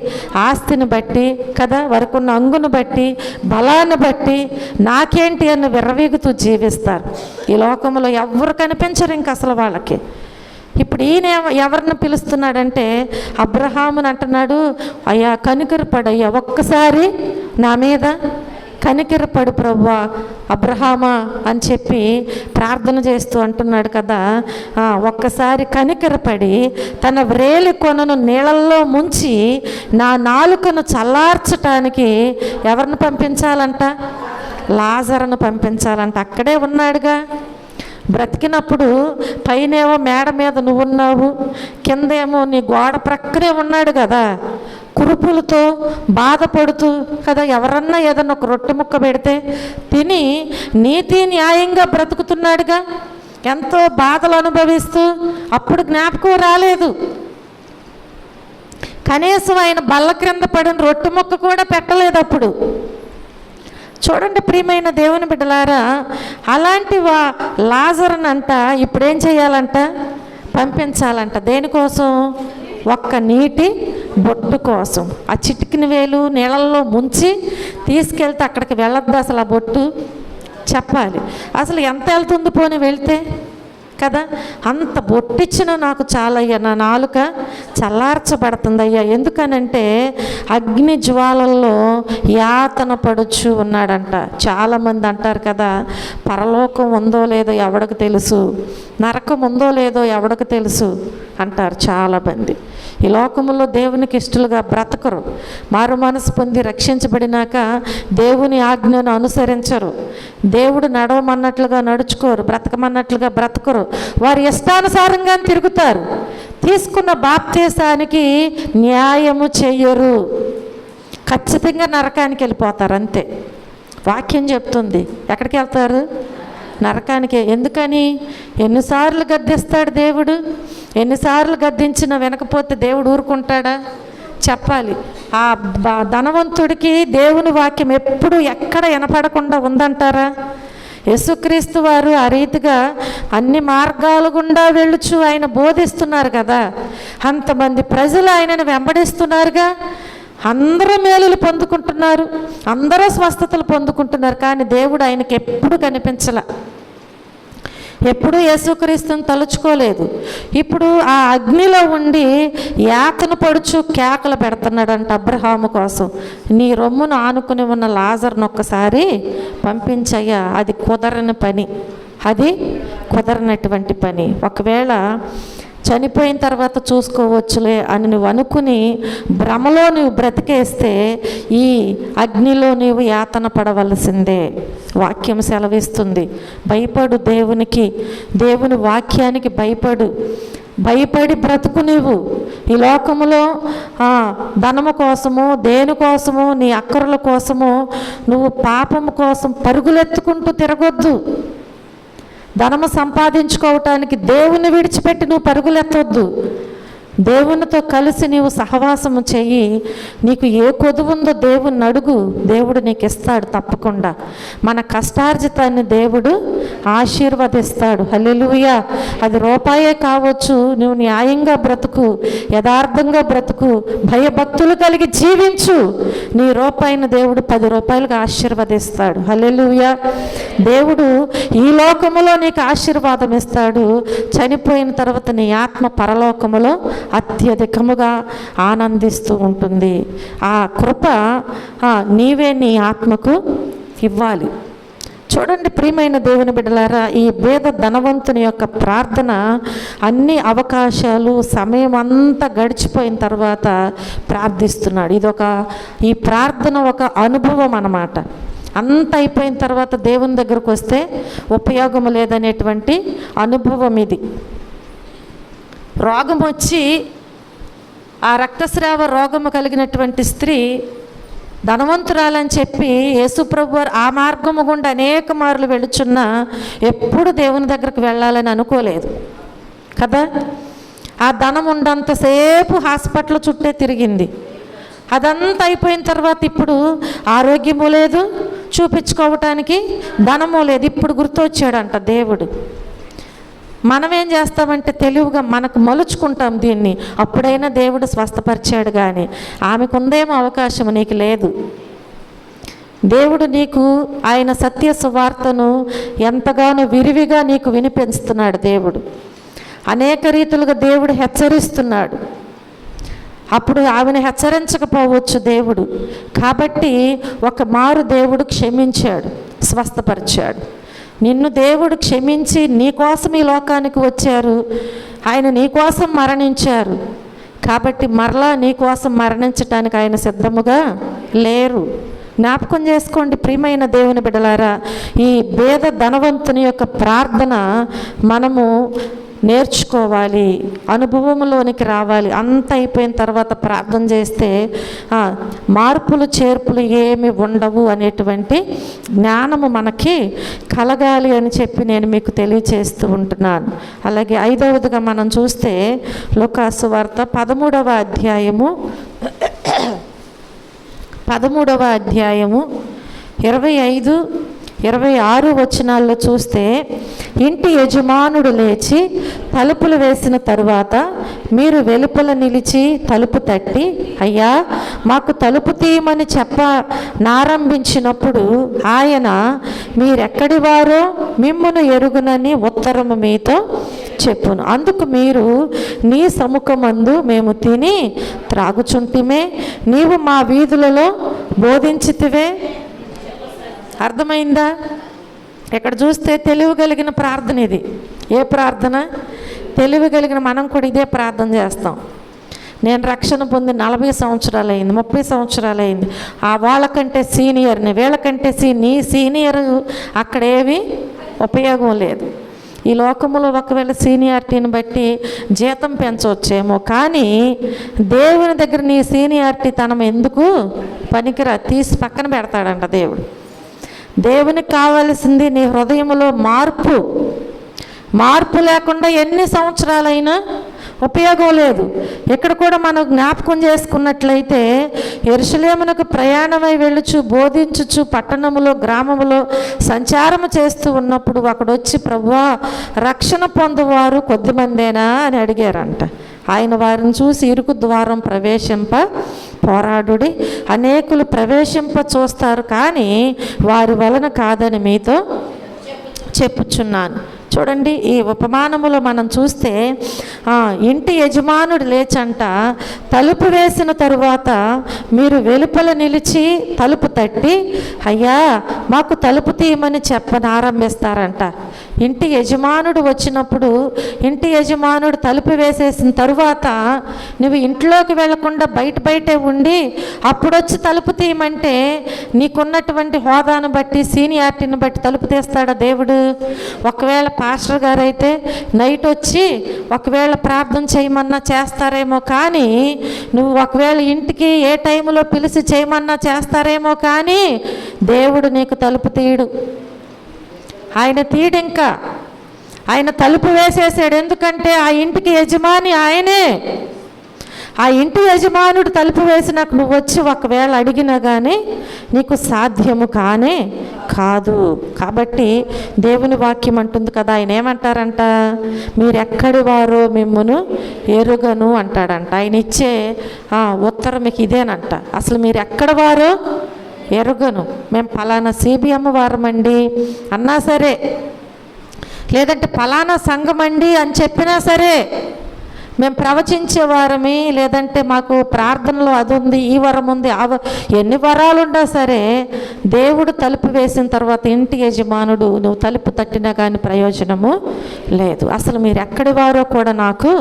ఆస్తిని బట్టి కదా, వారికి ఉన్న అంగును బట్టి, బలాన్ని బట్టి నాకేంటి అని విర్రవీగుతూ జీవిస్తారు. ఈ లోకంలో ఎవరు కనిపించరు ఇంక అసలు వాళ్ళకి. ఇప్పుడు ఈయన ఎవరిని పిలుస్తున్నాడంటే అబ్రహాముని అంటున్నాడు, అయ్యా కనికరపడయ్యా, ఒక్కసారి నా మీద కనికరపడు ప్రభువా అబ్రహామా అని చెప్పి ప్రార్థన చేస్తూ అంటున్నాడు కదా. ఒక్కసారి కనికరపడి తన వ్రేలి కొనను నీళ్ళల్లో ముంచి నా నాలుకను చల్లార్చటానికి ఎవరిని పంపించాలంట? లాజరును పంపించాలంట. అక్కడే ఉన్నాడుగా. బ్రతికినప్పుడు పైనేమో మేడ మీద నువ్వు ఉన్నావు, కిందేమో నీ గోడ ప్రక్కనే ఉన్నాడు కదా, కురుపులతో బాధపడుతూ కదా. ఎవరన్నా ఏదన్నా ఒక రొట్టె ముక్క పెడితే తిని నీతి న్యాయంగా బ్రతుకుతున్నాడుగా, ఎంతో బాధలు అనుభవిస్తూ. అప్పుడు జ్ఞాపకం రాలేదు, కనీసం ఆయన బల్ల క్రింద పడిన రొట్టె ముక్క కూడా పెట్టలేదు అప్పుడు. చూడండి ప్రియమైన దేవుని బిడ్డలారా, అలాంటి లాజరునంట ఇప్పుడేం చేయాలంట? పంపించాలంట. దేనికోసం? ఒక్క నీటి బొట్టు కోసం. ఆ చిటికిన వేలు నీళ్ళల్లో ముంచి తీసుకెళ్తే అక్కడికి వెళ్ళొద్దు అసలు. ఆ బొట్టు చెప్పాలి. అసలు ఎంత వెళ్తుంది పోనీ వెళ్తే కదా. అంత బొట్టిచ్చిన నాకు చాలయ్యా, నా నాలుక చల్లార్చబడుతుందయ్యా. ఎందుకనంటే అగ్ని జ్వాలల్లో యాతన పడుచు ఉన్నాడంట. చాలామంది అంటారు కదా, పరలోకం ఉందో లేదో ఎవడికి తెలుసు, నరకం ఉందో లేదో ఎవడికి తెలుసు అంటారు చాలామంది. ఈ లోకంలో దేవునికి ఇష్టలుగా బ్రతకరు. మారు మనసు పొంది రక్షించబడినాక దేవుని ఆజ్ఞను అనుసరించరు, దేవుడు నడవమన్నట్లుగా నడుచుకోరు, బ్రతకమన్నట్లుగా బ్రతకరు, వారి ఇష్టానుసారంగా తిరుగుతారు. తీసుకున్న బాప్తీసానికి న్యాయము చెయ్యరు, ఖచ్చితంగా నరకానికి వెళ్ళిపోతారు అంతే. వాక్యం చెప్తుంది. ఎక్కడికి వెళ్తారు? నరకానికే. ఎందుకని? ఎన్నిసార్లు గద్దిస్తాడు దేవుడు? ఎన్నిసార్లు గద్దించినా వినకపోతే దేవుడు ఊరుకుంటాడా? చెప్పాలి. ఆ ధనవంతుడికి దేవుని వాక్యం ఎప్పుడు ఎక్కడ వినపడకుండా ఉందంటారా? యేసుక్రీస్తు వారు ఆ రీతిగా అన్ని మార్గాల గుండా వెళ్ళుచు ఆయన బోధిస్తున్నారు కదా. అంతమంది ప్రజలు ఆయనను వెంబడిస్తున్నారుగా. అందరూ మేలులు పొందుకుంటున్నారు, అందరూ స్వస్థతలు పొందుకుంటున్నారు, కానీ దేవుడు ఆయనకి ఎప్పుడు కనిపించలా, ఎప్పుడూ యేసుక్రీస్తుని తలుచుకోలేదు. ఇప్పుడు ఆ అగ్నిలో ఉండి యాతన పడుచు కేకలు పెడుతున్నాడంట అబ్రహాము కోసం. నీ రొమ్మును ఆనుకుని ఉన్న లాజరును ఒక్కసారి పంపించయ్యా. అది కుదరని పని, అది కుదరనటువంటి పని. ఒకవేళ చనిపోయిన తర్వాత చూసుకోవచ్చులే అని నువ్వు అనుకుని భ్రమలో నువ్వు బ్రతికేస్తే ఈ అగ్నిలో నీవు యాతన పడవలసిందే. వాక్యం సెలవిస్తుంది. భయపడు దేవునికి, దేవుని వాక్యానికి భయపడి బ్రతుకు. నీవు ఈ లోకములో ధనము కోసము, దేనికోసము, నీ అక్కరుల కోసము నువ్వు పాపము కోసం పరుగులెత్తుకుంటూ తిరగొద్దు. ధనము సంపాదించుకోవటానికి దేవుని విడిచిపెట్టి నువ్వు పరుగులెత్తొద్దు. దేవునితో కలిసి నీవు సహవాసము చెయ్యి. నీకు ఏ కొదువు ఉందో దేవుణ్ణి అడుగు, దేవుడు నీకు ఇస్తాడు తప్పకుండా. మన కష్టార్జితాన్ని దేవుడు ఆశీర్వదిస్తాడు. హల్లెలూయా. అది రూపాయే కావచ్చు. నువ్వు న్యాయంగా బ్రతుకు, యథార్థంగా బ్రతుకు, భయభక్తులు కలిగి జీవించు. నీ రూపాయిని దేవుడు 10 రూపాయలుగా ఆశీర్వదిస్తాడు. హల్లెలూయా. దేవుడు ఈ లోకములో నీకు ఆశీర్వాదం ఇస్తాడు. చనిపోయిన తర్వాత నీ ఆత్మ పరలోకములో అత్యధికముగా ఆనందిస్తూ ఉంటుంది. ఆ కృప నీవే నీ ఆత్మకు ఇవ్వాలి. చూడండి ప్రియమైన దేవుని బిడ్డలారా, ఈ పేద ధనవంతుని యొక్క ప్రార్థన అన్ని అవకాశాలు సమయం అంతా గడిచిపోయిన తర్వాత ప్రార్థిస్తున్నాడు. ఈ ప్రార్థన ఒక అనుభవం అన్నమాట. అంత అయిపోయిన తర్వాత దేవుని దగ్గరకు వస్తే ఉపయోగం లేదనేటువంటి అనుభవం ఇది. రోగం వచ్చి ఆ రక్తస్రావ రోగము కలిగినటువంటి స్త్రీ ధనవంతురాలని చెప్పి యేసుప్రభు వారు ఆ మార్గము గుండా అనేక మార్లు వెళుచున్నా ఎప్పుడు దేవుని దగ్గరకు వెళ్ళాలని అనుకోలేదు కదా. ఆ ధనం ఉండంతసేపు హాస్పిటల్ చుట్టే తిరిగింది. అదంతా అయిపోయిన తర్వాత ఇప్పుడు ఆరోగ్యము లేదు, చూపించుకోవటానికి ధనము లేదు. ఇప్పుడు గుర్తొచ్చాడంట దేవుడు. మనం ఏం చేస్తామంటే తెలివిగా మనకు మలుచుకుంటాం దీన్ని. అప్పుడైనా దేవుడు స్వస్థపరిచాడు, కానీ ఆమెకుందేమో అవకాశం, నీకు లేదు. దేవుడు నీకు ఆయన సత్య సువార్తను ఎంతగానో విరివిగా నీకు వినిపిస్తున్నాడు. దేవుడు అనేక రీతులుగా దేవుడు హెచ్చరిస్తున్నాడు. అప్పుడు ఆమెను హెచ్చరించకపోవచ్చు దేవుడు. కాబట్టి ఒక మారు దేవుడు క్షమించాడు, స్వస్థపరిచాడు. నిన్ను దేవుడు క్షమించి నీకోసం ఈ లోకానికి వచ్చారు. ఆయన నీకోసం మరణించారు. కాబట్టి మరలా నీకోసం మరణించటానికి ఆయన సిద్ధముగా లేరు. జ్ఞాపకం చేసుకోండి ప్రియమైన దేవుని బిడ్డలారా, ఈ పేద ధనవంతుని యొక్క ప్రార్థన మనము నేర్చుకోవాలి, అనుభవంలోనికి రావాలి. అంత అయిపోయిన తర్వాత ప్రార్థన చేస్తే మార్పులు చేర్పులు ఏమి ఉండవు అనేటువంటి జ్ఞానము మనకి కలగాలి అని చెప్పి నేను మీకు తెలియచేస్తూ ఉంటున్నాను. అలాగే 5వదిగా మనం చూస్తే లూకాసు వార్త 13వ అధ్యాయము 25, 26 వచనాల్లో చూస్తే, ఇంటి యజమానుడు లేచి తలుపులు వేసిన తరువాత మీరు వెలుపల నిలిచి తలుపు తట్టి, అయ్యా మాకు తలుపు తీయమని నారంభించినప్పుడు ఆయన మీరెక్కడి వారో మిమ్మును ఎరుగునని ఉత్తరము మీతో చెప్పును. అందుకు మీరు, నీ సముఖమందు మేము తిని త్రాగుచుంటిమే, నీవు మా వీధులలో బోధించితివే. అర్థమైందా? ఇక్కడ చూస్తే తెలివి కలిగిన ప్రార్థన ఇది. ఏ ప్రార్థన? తెలివి కలిగిన మనం కూడా ఇదే ప్రార్థన చేస్తాం. నేను రక్షణ పొంది 40 సంవత్సరాలు అయింది, 30 సంవత్సరాలు అయింది. వాళ్ళకంటే సీనియర్ని, వీళ్ళకంటే నీ సీనియర్ అక్కడేవి ఉపయోగం లేదు. ఈ లోకంలో ఒకవేళ సీనియారిటీని బట్టి జీతం పెంచవచ్చేమో, కానీ దేవుని దగ్గర నీ సీనియారిటీ తనం ఎందుకు పనికిరా, తీసి పక్కన పెడతాడంట దేవుడు. దేవునికి కావలసింది నీ హృదయంలో మార్పు లేకుండా ఎన్ని సంవత్సరాలైనా ఉపయోగం లేదు. ఇక్కడ కూడా మనం జ్ఞాపకం చేసుకున్నట్లయితే, యెరూషలేమునకు ప్రయాణమై వెళ్ళుచు బోధించుచు పట్టణములో గ్రామములో సంచారము చేస్తూ ఉన్నప్పుడు అక్కడొచ్చి, ప్రభువా రక్షణ పొందువారు కొద్దిమందేనా అని అడిగారంట. ఆయన వారిని చూసి, ఇరుకు ద్వారం ప్రవేశింప పోరాడుడి, అనేకులు ప్రవేశింప చూస్తారు కానీ వారి వలన కాదని మీతో చెప్పుచున్నాను. చూడండి, ఈ ఉపమానములో మనం చూస్తే ఇంటి యజమానుడు లేచంట తలుపు వేసిన తరువాత మీరు వెలుపల నిలిచి తలుపు తట్టి, అయ్యా మాకు తలుపు తీయమని ఆరంభిస్తారంట. ఇంటి యజమానుడు వచ్చినప్పుడు, ఇంటి యజమానుడు తలుపు వేసేసిన తరువాత నువ్వు ఇంట్లోకి వెళ్లకుండా బయటే ఉండి అప్పుడొచ్చి తలుపు తీయమంటే నీకున్నటువంటి హోదాను బట్టి, సీనియారిటీని బట్టి తలుపు తీస్తాడా దేవుడు? ఒకవేళ పాస్టర్ గారు అయితే నైట్ వచ్చి ఒకవేళ ప్రార్థన చేయమన్నా చేస్తారేమో, కానీ నువ్వు ఒకవేళ ఇంటికి ఏ టైంలో పిలిచి చేయమన్నా చేస్తారేమో, కానీ దేవుడు నీకు తలుపు తీయడు. ఆయన తీయడు. ఇంకా ఆయన తలుపు వేసేసాడు. ఎందుకంటే ఆ ఇంటికి యజమాని ఆయనే. ఆ ఇంటి యజమానుడు తలుపు వేసినాక నువ్వు వచ్చి ఒకవేళ అడిగినా కానీ నీకు సాధ్యము కానే కాదు. కాబట్టి దేవుని వాక్యం అంటుంది కదా, ఆయన ఏమంటారంట, మీరెక్కడి వారో మిమ్మును ఎరుగను అంటాడంట. ఆయన ఇచ్చే ఉత్తరం మీకు ఇదేనంట, అసలు మీరు ఎక్కడ వారో ఎరుగను. మేము ఫలానా CBM వారమండి అన్నా సరే, లేదంటే ఫలానా సంఘం అండి అని చెప్పినా సరే, మేము ప్రవచించేవారమి, లేదంటే మాకు ప్రార్థనలో అది ఉంది, ఈ వరం ఉంది, ఎన్ని వరాలు ఉన్నా సరే దేవుడు తలుపు వేసిన తర్వాత ఇంటి యజమానుడు నువ్వు తలుపు తట్టినా కానీ ప్రయోజనము లేదు. అసలు మీరు ఎక్కడి వారో కూడా నాకు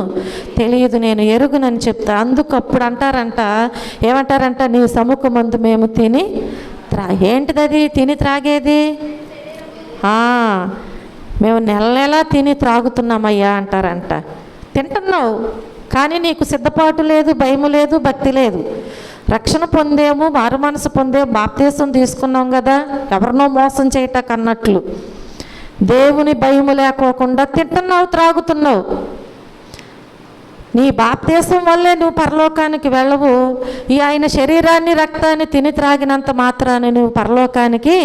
తెలియదు, నేను ఎరుగునని చెప్తా. అందుకు అప్పుడు అంటారంట, ఏమంటారంట, నీ సముఖమందు మేము తిని ఏంటిది అది తిని త్రాగేది, మేము నెల తిని త్రాగుతున్నామయ్యా అంటారంట. తింటున్నావు కానీ నీకు సిద్ధపాటు లేదు, భయము లేదు, భక్తి లేదు. రక్షణ పొందేము, మారు మనసు పొందేము, బాప్తీసం తీసుకున్నాం కదా, ఎవరినో మోసం చేయటం అన్నట్లు దేవుని భయము లేకోకుండా తింటున్నావు, త్రాగుతున్నావు. నీ బాప్తీసం వల్లే నువ్వు పరలోకానికి వెళ్ళవు. ఆయన శరీరాన్ని రక్తాన్ని తిని త్రాగినంత మాత్రాన్ని నువ్వు పరలోకానికి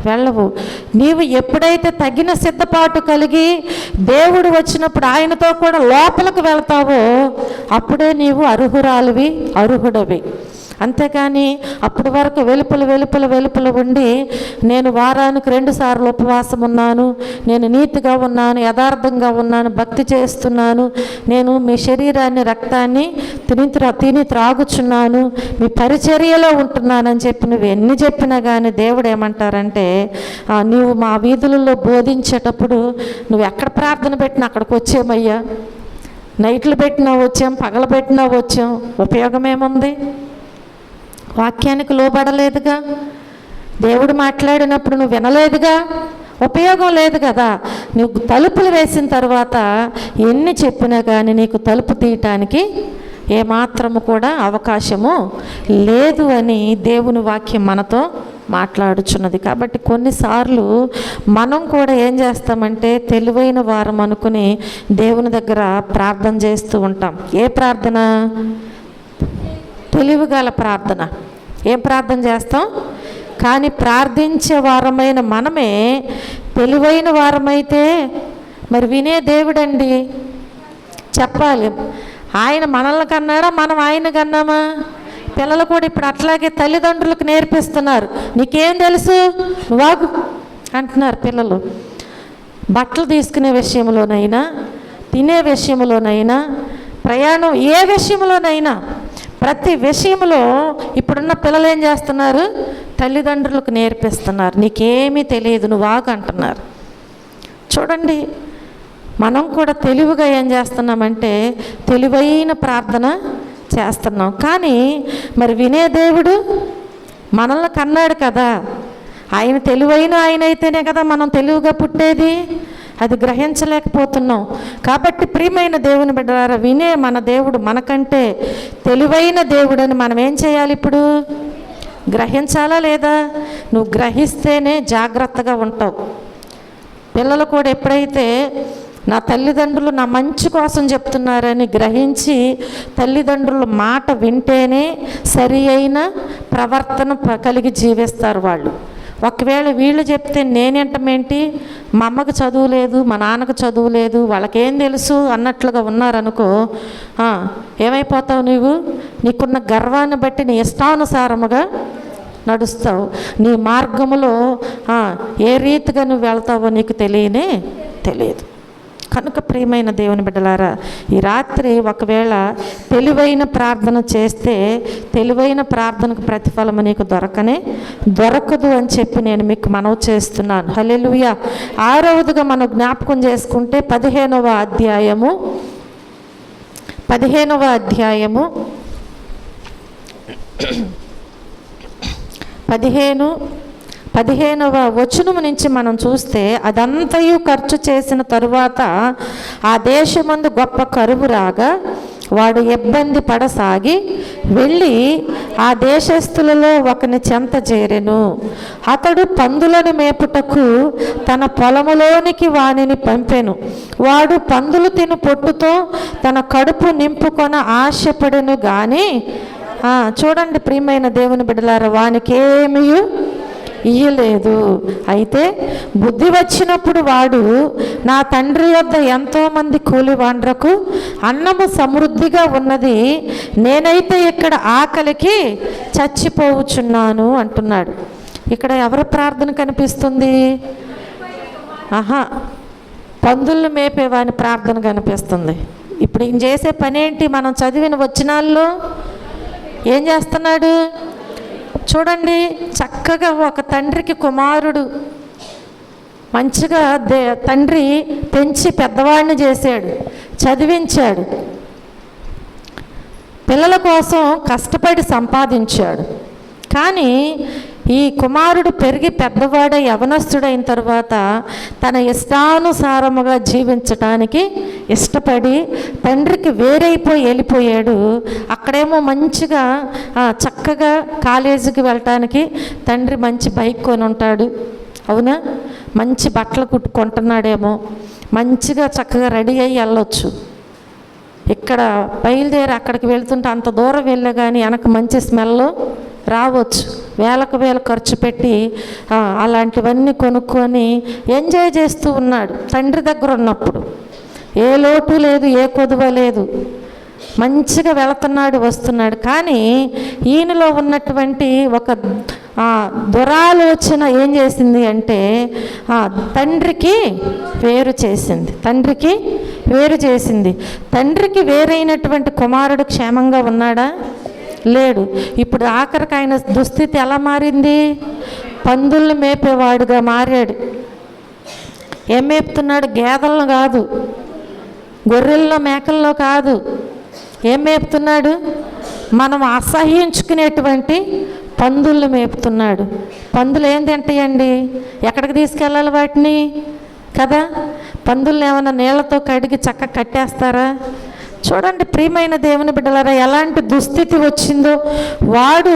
వెళ్ళవు. నీవు ఎప్పుడైతే తగిన సిద్ధపాటు కలిగి దేవుడు వచ్చినప్పుడు ఆయనతో కూడా లోపలికి వెళ్తావో అప్పుడే నీవు అర్హుడవి. అంతేకాని అప్పటి వరకు వెలుపల ఉండి నేను వారానికి 2 సార్లు ఉపవాసం ఉన్నాను, నేను నీతిగా ఉన్నాను, యథార్థంగా ఉన్నాను, భక్తి చేస్తున్నాను, నేను మీ శరీరాన్ని రక్తాన్ని తిని త్రాగుచున్నాను, మీ పరిచర్యలో ఉంటున్నానని చెప్పి నువ్వు ఎన్ని చెప్పినా కానీ దేవుడు ఏమంటారంటే, నీవు మా వీధులలో బోధించేటప్పుడు నువ్వు ఎక్కడ ప్రార్థన పెట్టినా అక్కడికి వచ్చామయ్యా, నైట్లు పెట్టినా వచ్చాం, పగలు పెట్టినా వచ్చాం, ఉపయోగం ఏముంది? వాక్యానికి లోబడలేదుగా, దేవుడు మాట్లాడినప్పుడు నువ్వు వినలేదుగా, ఉపయోగం లేదు కదా. నువ్వు తలుపులు వేసిన తర్వాత ఎన్ని చెప్పినా కానీ నీకు తలుపు తీయటానికి ఏమాత్రము కూడా అవకాశము లేదు అని దేవుని వాక్యం మనతో మాట్లాడుచున్నది. కాబట్టి కొన్నిసార్లు మనం కూడా ఏం చేస్తామంటే తెలివైన వారం అనుకుని దేవుని దగ్గర ప్రార్థన చేస్తూ ఉంటాం. ఏ ప్రార్థన? తెలివిగల ప్రార్థన. ఏం ప్రార్థన చేస్తాం? కానీ ప్రార్థించే వారమైన మనమే తెలివైన వారమైతే మరి వినే దేవుడండి, చెప్పాలి. ఆయన మనల్ని కన్నాడా, మనం ఆయన కన్నామా? పిల్లలు కూడా ఇప్పుడు అట్లాగే తల్లిదండ్రులకు నేర్పిస్తున్నారు. నీకేం తెలుసు వాగు అంటున్నారు పిల్లలు. బట్టలు తీసుకునే విషయంలోనైనా, తినే విషయంలోనైనా, ప్రయాణం ఏ విషయంలోనైనా, ప్రతి విషయంలో ఇప్పుడున్న పిల్లలు ఏం చేస్తున్నారు? తల్లిదండ్రులకు నేర్పిస్తున్నారు. నీకేమీ తెలియదు, నువ్వు ఆగు అంటున్నారు. చూడండి, మనం కూడా తెలివిగా ఏం చేస్తున్నామంటే తెలివైన ప్రార్థన చేస్తున్నాం. కానీ మరి వినే దేవుడు మనల్ని కన్నాడు కదా, ఆయన తెలివైన ఆయన అయితేనే కదా మనం తెలివిగా పుట్టేది. అది గ్రహించలేకపోతున్నాం. కాబట్టి ప్రియమైన దేవుని బిడ్డలారా, వినే మన దేవుడు మనకంటే తెలివైన దేవుడని మనం ఏం చేయాలి? ఇప్పుడు గ్రహించాలా లేదా? నువ్వు గ్రహిస్తేనే జాగ్రత్తగా ఉంటావు. పిల్లలు కూడా ఎప్పుడైతే నా తల్లిదండ్రులు నా మంచి కోసం చెప్తున్నారని గ్రహించి తల్లిదండ్రుల మాట వింటేనే సరి అయిన ప్రవర్తన కలిగి జీవిస్తారు వాళ్ళు. ఒకవేళ వీళ్ళు చెప్తే నేనేంటమేంటి, మా అమ్మకు చదువు లేదు, మా నాన్నకు చదువు లేదు, వాళ్ళకేం తెలుసు అన్నట్లుగా ఉన్నారనుకో, ఏమైపోతావు నువ్వు? నీకున్న గర్వాన్ని బట్టి నీ ఇష్టానుసారముగా నడుస్తావు. నీ మార్గములో ఏ రీతిగా నువ్వు వెళ్తావో నీకు తెలియదు. కనుక ప్రియమైన దేవుని బిడ్డలారా, ఈ రాత్రి ఒకవేళ తెలివైన ప్రార్థన చేస్తే తెలివైన ప్రార్థనకు ప్రతిఫలము నీకు దొరకదు అని చెప్పి నేను మీకు మనవి చేస్తున్నాను. హల్లెలూయా. 6వదిగా మనం జ్ఞాపకం చేసుకుంటే 15వ అధ్యాయము 15వ వచనము నుంచి మనం చూస్తే, అదంతయు ఖర్చు చేసిన తరువాత ఆ దేశమందు గొప్ప కరువు రాగా వాడు ఇబ్బంది పడసాగి వెళ్ళి ఆ దేశస్థులలో ఒకని చెంత చేరెను. అతడు పందులను మేపుటకు తన పొలములోనికి వానిని పంపెను. వాడు పందులు తిను పొట్టుతో తన కడుపు నింపుకొన ఆశపడెను గాని, చూడండి ప్రియమైన దేవుని బిడ్డలారా, వానికి ఏమీ ఇయ్యలేదు. అయితే బుద్ధి వచ్చినప్పుడు వాడు, నా తండ్రి యొద్ద ఎంతోమంది కూలివాండ్రకు అన్నము సమృద్ధిగా ఉన్నది, నేనైతే ఇక్కడ ఆకలికి చచ్చిపోవచ్చున్నాను అంటున్నాడు. ఇక్కడ ఎవరి ప్రార్థన కనిపిస్తుంది? పందులను మేపేవాని ప్రార్థన కనిపిస్తుంది. ఇప్పుడు ఈయన చేసే పని ఏంటి? మనం చదివిన వచనాల్లో ఏం చేస్తున్నాడు చూడండి. చక్కగా ఒక తండ్రికి కుమారుడు మంచిగా తండ్రి పెంచి పెద్దవాడిని చేశాడు, చదివించాడు, పిల్లల కోసం కష్టపడి సంపాదించాడు. కానీ ఈ కుమారుడు పెరిగి పెద్దవాడై యవనస్తుడైన తర్వాత తన ఇష్టానుసారముగా జీవించటానికి ఇష్టపడి తండ్రికి వేరైపోయి వెళ్ళిపోయాడు. అక్కడేమో మంచిగా చక్కగా కాలేజీకి వెళ్ళటానికి తండ్రి మంచి బైక్ కొని ఉంటాడు, అవునా? మంచి బట్టలు కుట్టుకుంటున్నాడేమో, మంచిగా చక్కగా రెడీ అయ్యి వెళ్ళొచ్చు. ఇక్కడ బయలుదేరి అక్కడికి వెళ్తుంటే అంత దూరం వెళ్ళే కానీ వెనక మంచి స్మెల్ రావచ్చు. వేలకు వేలు ఖర్చు పెట్టి అలాంటివన్నీ కొనుక్కొని ఎంజాయ్ చేస్తూ ఉన్నాడు తండ్రి దగ్గర ఉన్నప్పుడు. ఏ లోటు లేదు, ఏ కొదువ లేదు, మంచిగా వెళుతున్నాడు, వస్తున్నాడు. కానీ ఈయనలో ఉన్నటువంటి ఒక దురాలోచన ఏం చేసింది అంటే తండ్రికి వేరు చేసింది. తండ్రికి వేరు చేసింది. తండ్రికి వేరైనటువంటి కుమారుడు క్షేమంగా ఉన్నాడా? లేడు. ఇప్పుడు ఆఖరికి ఆయన దుస్థితి ఎలా మారింది? పందుల్ని మేపేవాడుగా మారాడు. ఏం మేపుతున్నాడు? గేదెలను కాదు, గొర్రెల్లో మేకల్లో కాదు. ఏం మేపుతున్నాడు? మనం అసహ్యించుకునేటువంటి పందుల్ని మేపుతున్నాడు. పందులు ఏం తింటాయండి? ఎక్కడికి తీసుకెళ్ళాలి వాటిని కదా? పందుల్ని ఏమైనా నీళ్లతో కడిగి చక్కగా కట్టేస్తారా? చూడండి ప్రియమైన దేవుని బిడ్డలారా, ఎలాంటి దుస్థితి వచ్చిందో. వాడు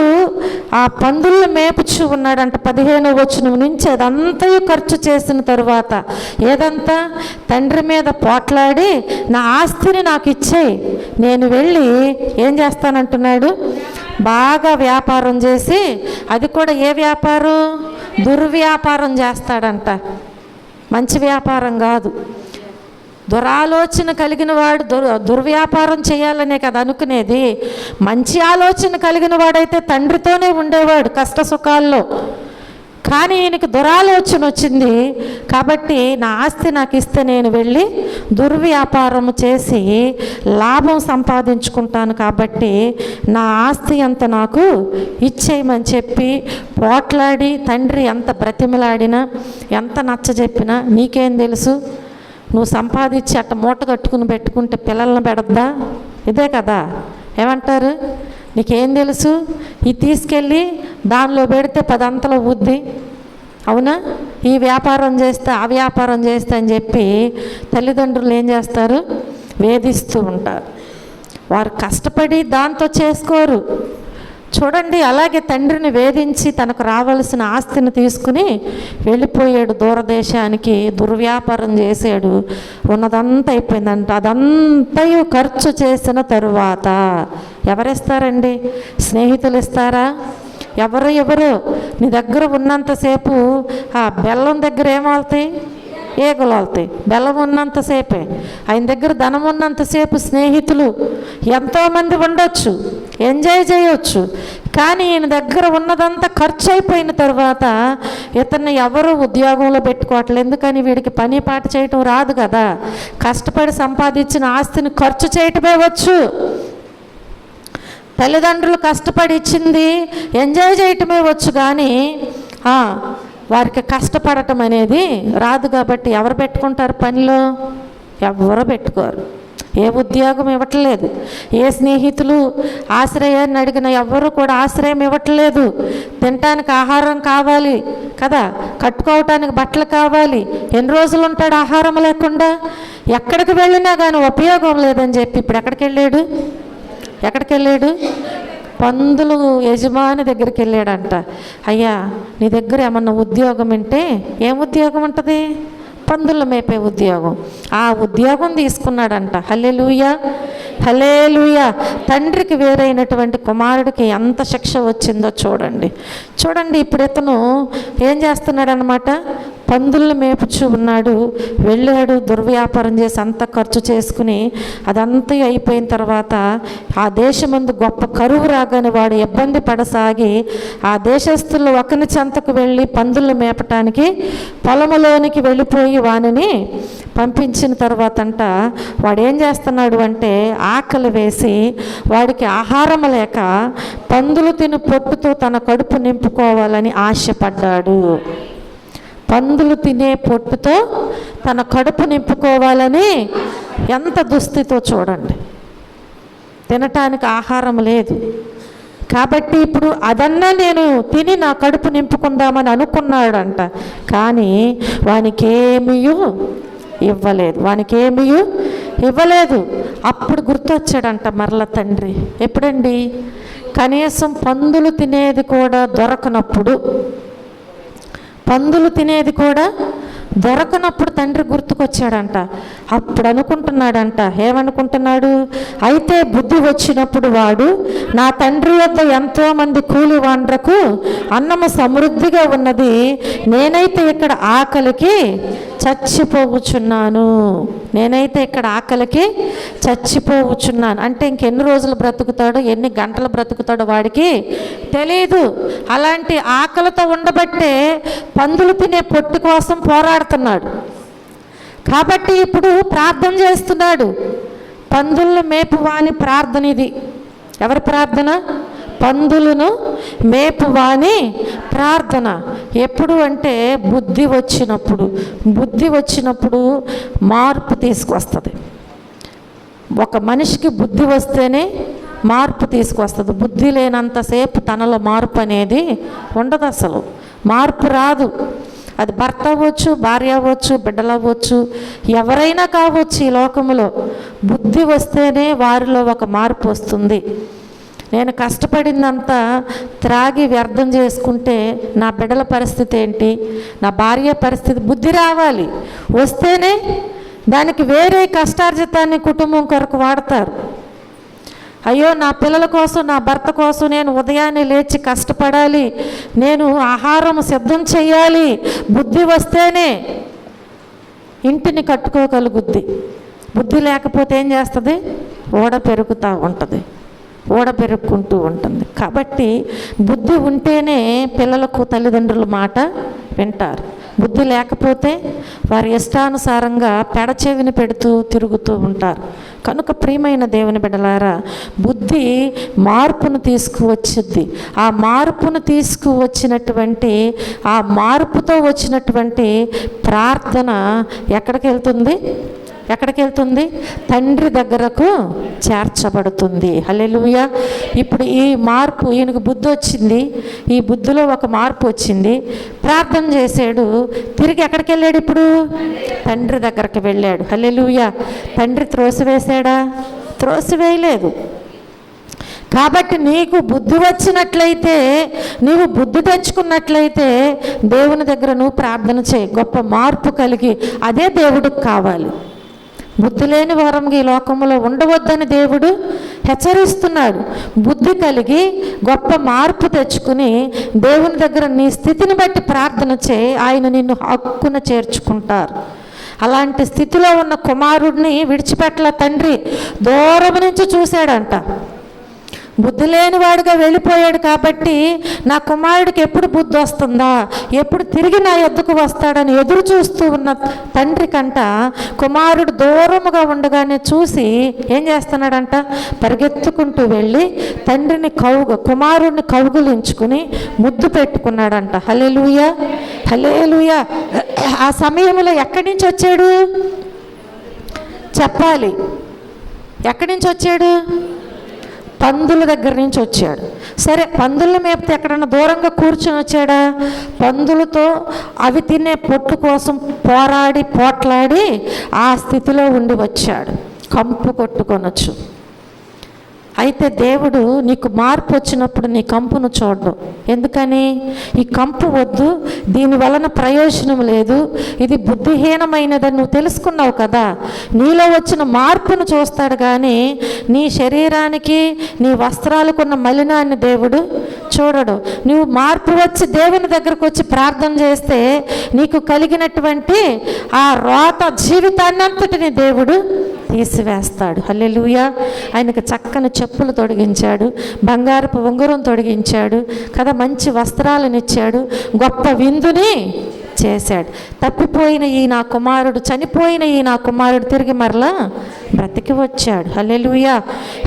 ఆ పందుల్ని మేపుచు ఉన్నాడంట. 15వ వచనం నుంచి అదంతయు ఖర్చు చేసిన తరువాత ఏదంతా తండ్రి మీద పోట్లాడి, నా ఆస్తిని నాకు ఇచ్చేయి, నేను వెళ్ళి ఏం చేస్తానంటున్నాడు? బాగా వ్యాపారం చేసి, అది కూడా ఏ వ్యాపారం? దుర్వ్యాపారం చేస్తాడంట. మంచి వ్యాపారం కాదు. దురాలోచన కలిగిన వాడు దుర్వ్యాపారం చేయాలనే కదా అనుకునేది. మంచి ఆలోచన కలిగిన వాడైతే తండ్రితోనే ఉండేవాడు కష్ట సుఖాల్లో. కానీ ఈయనకి దురాలోచన వచ్చింది కాబట్టి, నా ఆస్తి నాకు ఇస్తే నేను వెళ్ళి దుర్వ్యాపారం చేసి లాభం సంపాదించుకుంటాను, కాబట్టి నా ఆస్తి అంత నాకు ఇచ్చేయమని చెప్పి పోట్లాడి, తండ్రి ఎంత బ్రతిమలాడినా ఎంత నచ్చజెప్పినా, నీకేం తెలుసు, నువ్వు సంపాదించి అట్ట మూట కట్టుకుని పెట్టుకుంటే పిల్లల్ని పెడద్దా? ఇదే కదా ఏమంటారు? నీకేం తెలుసు, ఇది తీసుకెళ్ళి దానిలో పెడితే 10 అంతల బుద్ధి, అవునా? ఈ వ్యాపారం చేస్తే ఆ వ్యాపారం చేస్తే అని చెప్పి తల్లిదండ్రులు ఏం చేస్తారు? వేధిస్తూ ఉంటారు. వారు కష్టపడి దాంతో చేసుకోరు. చూడండి, అలాగే తండ్రిని వేధించి తనకు రావాల్సిన ఆస్తిని తీసుకుని వెళ్ళిపోయాడు దూరదేశానికి, దుర్వ్యాపారం చేశాడు. ఉన్నదంతా అయిపోయిందంట. అదంతయు ఖర్చు చేసిన తరువాత ఎవరిస్తారండి? స్నేహితులు ఇస్తారా? ఎవరు నీ దగ్గర ఉన్నంతసేపు ఆ బెల్లం దగ్గర ఏమవుతాయి? ఏగలు అవుతాయి. బెల్లం ఉన్నంతసేపే. ఆయన దగ్గర ధనం ఉన్నంతసేపు స్నేహితులు ఎంతోమంది ఉండొచ్చు, ఎంజాయ్ చేయొచ్చు. కానీ ఈయన దగ్గర ఉన్నదంతా ఖర్చు అయిపోయిన తర్వాత ఇతన్ని ఎవరు ఉద్యోగంలో పెట్టుకోవట్లేదు. ఎందుకని? వీడికి పని పాట చేయటం రాదు కదా. కష్టపడి సంపాదించిన ఆస్తిని ఖర్చు చేయటమే వచ్చు. తల్లిదండ్రులు కష్టపడి ఇచ్చింది ఎంజాయ్ చేయటమే వచ్చు, కానీ వారికి కష్టపడటం అనేది రాదు. కాబట్టి ఎవరు పెట్టుకుంటారు పనిలో? ఎవరు పెట్టుకోరు. ఏ ఉద్యోగం ఇవ్వట్లేదు. ఏ స్నేహితులు ఆశ్రయాన్ని అడిగిన ఎవరు కూడా ఆశ్రయం ఇవ్వట్లేదు. తినటానికి ఆహారం కావాలి కదా, కట్టుకోవటానికి బట్టలు కావాలి. ఎన్ని రోజులు ఉంటాడు ఆహారం లేకుండా? ఎక్కడికి వెళ్ళినా కానీ ఉపయోగం లేదని చెప్పి ఇప్పుడు ఎక్కడికి వెళ్ళాడు? పందులు యజమాని దగ్గరికి వెళ్ళాడంట. అయ్యా, నీ దగ్గర ఏమన్నా ఉద్యోగం ఉంటే, ఏం ఉద్యోగం ఉంటుంది? పందులు మేపే ఉద్యోగం. ఆ ఉద్యోగం తీసుకున్నాడంట. హల్లెలూయా, హల్లెలూయా. తండ్రికి వేరైనటువంటి కుమారుడికి ఎంత శిక్ష వచ్చిందో చూడండి. ఇప్పుడు ఇతను ఏం చేస్తున్నాడనమాట? పందులను మేపుచూ ఉన్నాడు. వెళ్ళాడు, దుర్వ్యాపారం చేసి అంత ఖర్చు చేసుకుని అదంతా అయిపోయిన తర్వాత ఆ దేశమందు గొప్ప కరువు రాగానే వాడు ఇబ్బంది పడసాగి ఆ దేశస్తులు ఒకని చెంతకు వెళ్ళి పందులను మేపటానికి పొలములోనికి వెళ్ళిపోయి వానిని పంపించిన తర్వాత వాడు ఏం చేస్తున్నాడు అంటే, ఆకలి వేసి వాడికి ఆహారం లేక పందులు తిని పొట్టుతో తన కడుపు నింపుకోవాలని ఆశపడ్డాడు. పందులు తినే పొట్టుతో తన కడుపు నింపుకోవాలని ఎంత దుస్థితో చూడండి. తినటానికి ఆహారం లేదు కాబట్టి ఇప్పుడు అదన్నా నేను తిని నా కడుపు నింపుకుందామని అనుకున్నాడంట. కానీ వానికేమీ ఇవ్వలేదు. అప్పుడు గుర్తొచ్చాడంట మరల తండ్రి. ఎప్పుడండి? కనీసం పందులు తినేది కూడా దొరకనప్పుడు తండ్రి గుర్తుకొచ్చాడంట. అప్పుడు అనుకుంటున్నాడంట, ఏమనుకుంటున్నాడు? అయితే బుద్ధి వచ్చినప్పుడు వాడు నా తండ్రి వద్ద ఎంతోమంది కూలి వాండ్రకు అన్నము సమృద్ధిగా ఉన్నది, నేనైతే ఇక్కడ ఆకలికి చచ్చిపోవచ్చున్నాను. అంటే ఇంకెన్ని రోజులు బ్రతుకుతాడో, ఎన్ని గంటలు బ్రతుకుతాడో వాడికి తెలియదు. అలాంటి ఆకలితో ఉండబట్టే పందులు తినే పొట్టు కోసం పోరాడుతున్నాడు. కాబట్టి ఇప్పుడు ప్రార్థన చేస్తున్నాడు. పందులను మేపువాని ప్రార్థన ఇది. ఎవరి ప్రార్థన? పందులను మేపువాని ప్రార్థన. ఎప్పుడు అంటే బుద్ధి వచ్చినప్పుడు మార్పు తీసుకొస్తుంది. ఒక మనిషికి బుద్ధి వస్తేనే మార్పు తీసుకొస్తుంది. బుద్ధి లేనంతసేపు తనలో మార్పు అనేది ఉండదు. అసలు మార్పు రాదు. అది భర్త అవ్వచ్చు, భార్య అవ్వచ్చు, బిడ్డలు అవ్వచ్చు, ఎవరైనా కావచ్చు. ఈ లోకంలో బుద్ధి వస్తేనే వారిలో ఒక మార్పు వస్తుంది. నేను కష్టపడిందంతా త్రాగి వ్యర్థం చేసుకుంటే నా బిడ్డల పరిస్థితి ఏంటి, నా భార్య పరిస్థితి? బుద్ధి రావాలి. వస్తేనే దానికి వేరే కష్టార్జితాన్ని కుటుంబం కొరకు వాడతారు. అయ్యో, నా పిల్లల కోసం, నా భర్త కోసం నేను ఉదయాన్నే లేచి కష్టపడాలి, నేను ఆహారం సిద్ధం చేయాలి. బుద్ధి వస్తేనే ఇంటిని కట్టుకోగలుగుద్ది. బుద్ధి లేకపోతే ఏం చేస్తుంది? పెరుగుకుంటూ ఉంటుంది. కాబట్టి బుద్ధి ఉంటేనే పిల్లలకు తల్లిదండ్రుల మాట వింటారు. బుద్ధి లేకపోతే వారి ఇష్టానుసారంగా పెడచెవిని పెడుతూ తిరుగుతూ ఉంటారు. కనుక ప్రియమైన దేవుని బిడ్డలారా, బుద్ధి మార్పును తీసుకువచ్చుద్ది. ఆ మార్పును తీసుకువచ్చినటువంటి, ఆ మార్పుతో వచ్చినటువంటి ప్రార్థన ఎక్కడికి వెళ్తుంది? తండ్రి దగ్గరకు చేర్చబడుతుంది. హల్లెలూయా. ఇప్పుడు ఈ మార్పు, ఈయనకు బుద్ధి వచ్చింది, ఈ బుద్ధిలో ఒక మార్పు వచ్చింది. ప్రార్థన చేశాడు, తిరిగి ఎక్కడికి వెళ్ళాడు? ఇప్పుడు తండ్రి దగ్గరకు వెళ్ళాడు. హల్లెలూయా. తండ్రి త్రోసివేశాడా? త్రోసివేయలేదు. కాబట్టి నీకు బుద్ధి వచ్చినట్లయితే, నీవు బుద్ధి తెచ్చుకున్నట్లయితే దేవుని దగ్గర నువ్వు ప్రార్థన చేయి. గొప్ప మార్పు కలిగి, అదే దేవుడికి కావాలి. బుద్ధి లేని వారంగా ఈ లోకంలో ఉండవద్దని దేవుడు హెచ్చరిస్తున్నాడు. బుద్ధి కలిగి గొప్ప మార్పు తెచ్చుకుని దేవుని దగ్గర నీ స్థితిని బట్టి ప్రార్థన చేయి. ఆయన నిన్ను హక్కున చేర్చుకుంటారు. అలాంటి స్థితిలో ఉన్న కుమారుడిని విడిచిపెట్టల తండ్రి. దూరం నుంచి చూశాడంట. బుద్ధి లేనివాడుగా వెళ్ళిపోయాడు కాబట్టి నా కుమారుడికి ఎప్పుడు బుద్ధి వస్తుందా, ఎప్పుడు తిరిగి నా యొద్దకు వస్తాడని ఎదురు చూస్తూ ఉన్న తండ్రి కంట కుమారుడు దూరముగా ఉండగానే చూసి ఏం చేస్తున్నాడంట? పరిగెత్తుకుంటూ వెళ్ళి తండ్రిని కుమారుడిని కౌగులించుకుని ముద్దు పెట్టుకున్నాడంట. హల్లెలూయా, హల్లెలూయా. ఆ సమయంలో ఎక్కడి నుంచి వచ్చాడు చెప్పాలి? ఎక్కడి నుంచి వచ్చాడు? పందుల దగ్గర నుంచి వచ్చాడు. సరే, పందుల మేపితే ఎక్కడన్నా దూరంగా కూర్చొని వచ్చాడా? పందులతో అవి తినే పొట్టు కోసం పోట్లాడి ఆ స్థితిలో ఉండి వచ్చాడు. కంపు కొట్టుకొనొచ్చు. అయితే దేవుడు నీకు మార్పు వచ్చినప్పుడు నీ కంపును చూడడు. ఎందుకని? ఈ కంపు వద్దు, దీని వలన ప్రయోజనం లేదు, ఇది బుద్ధిహీనమైనదని నువ్వు తెలుసుకున్నావు కదా. నీలో వచ్చిన మార్పును చూస్తాడు కానీ నీ శరీరానికి నీ వస్త్రాలకున్న మలినాన్ని దేవుడు చూడడు. నువ్వు మార్పు వచ్చి దేవుని దగ్గరకు వచ్చి ప్రార్థన చేస్తే నీకు కలిగినటువంటి ఆ రోత జీవితాన్ని అంతటిని దేవుడు తీసివేస్తాడు. హల్లెలూయా. ఆయనకు చక్కని చెప్పులు తొడిగించాడు, బంగారపు ఉంగరం తొడిగించాడు కదా, మంచి వస్త్రాలను ఇచ్చాడు, గొప్ప విందుని చేశాడు. తప్పిపోయిన ఈ నా కుమారుడు, చనిపోయిన ఈ నా కుమారుడు తిరిగి మరలా బ్రతికి వచ్చాడు. హల్లెలూయా,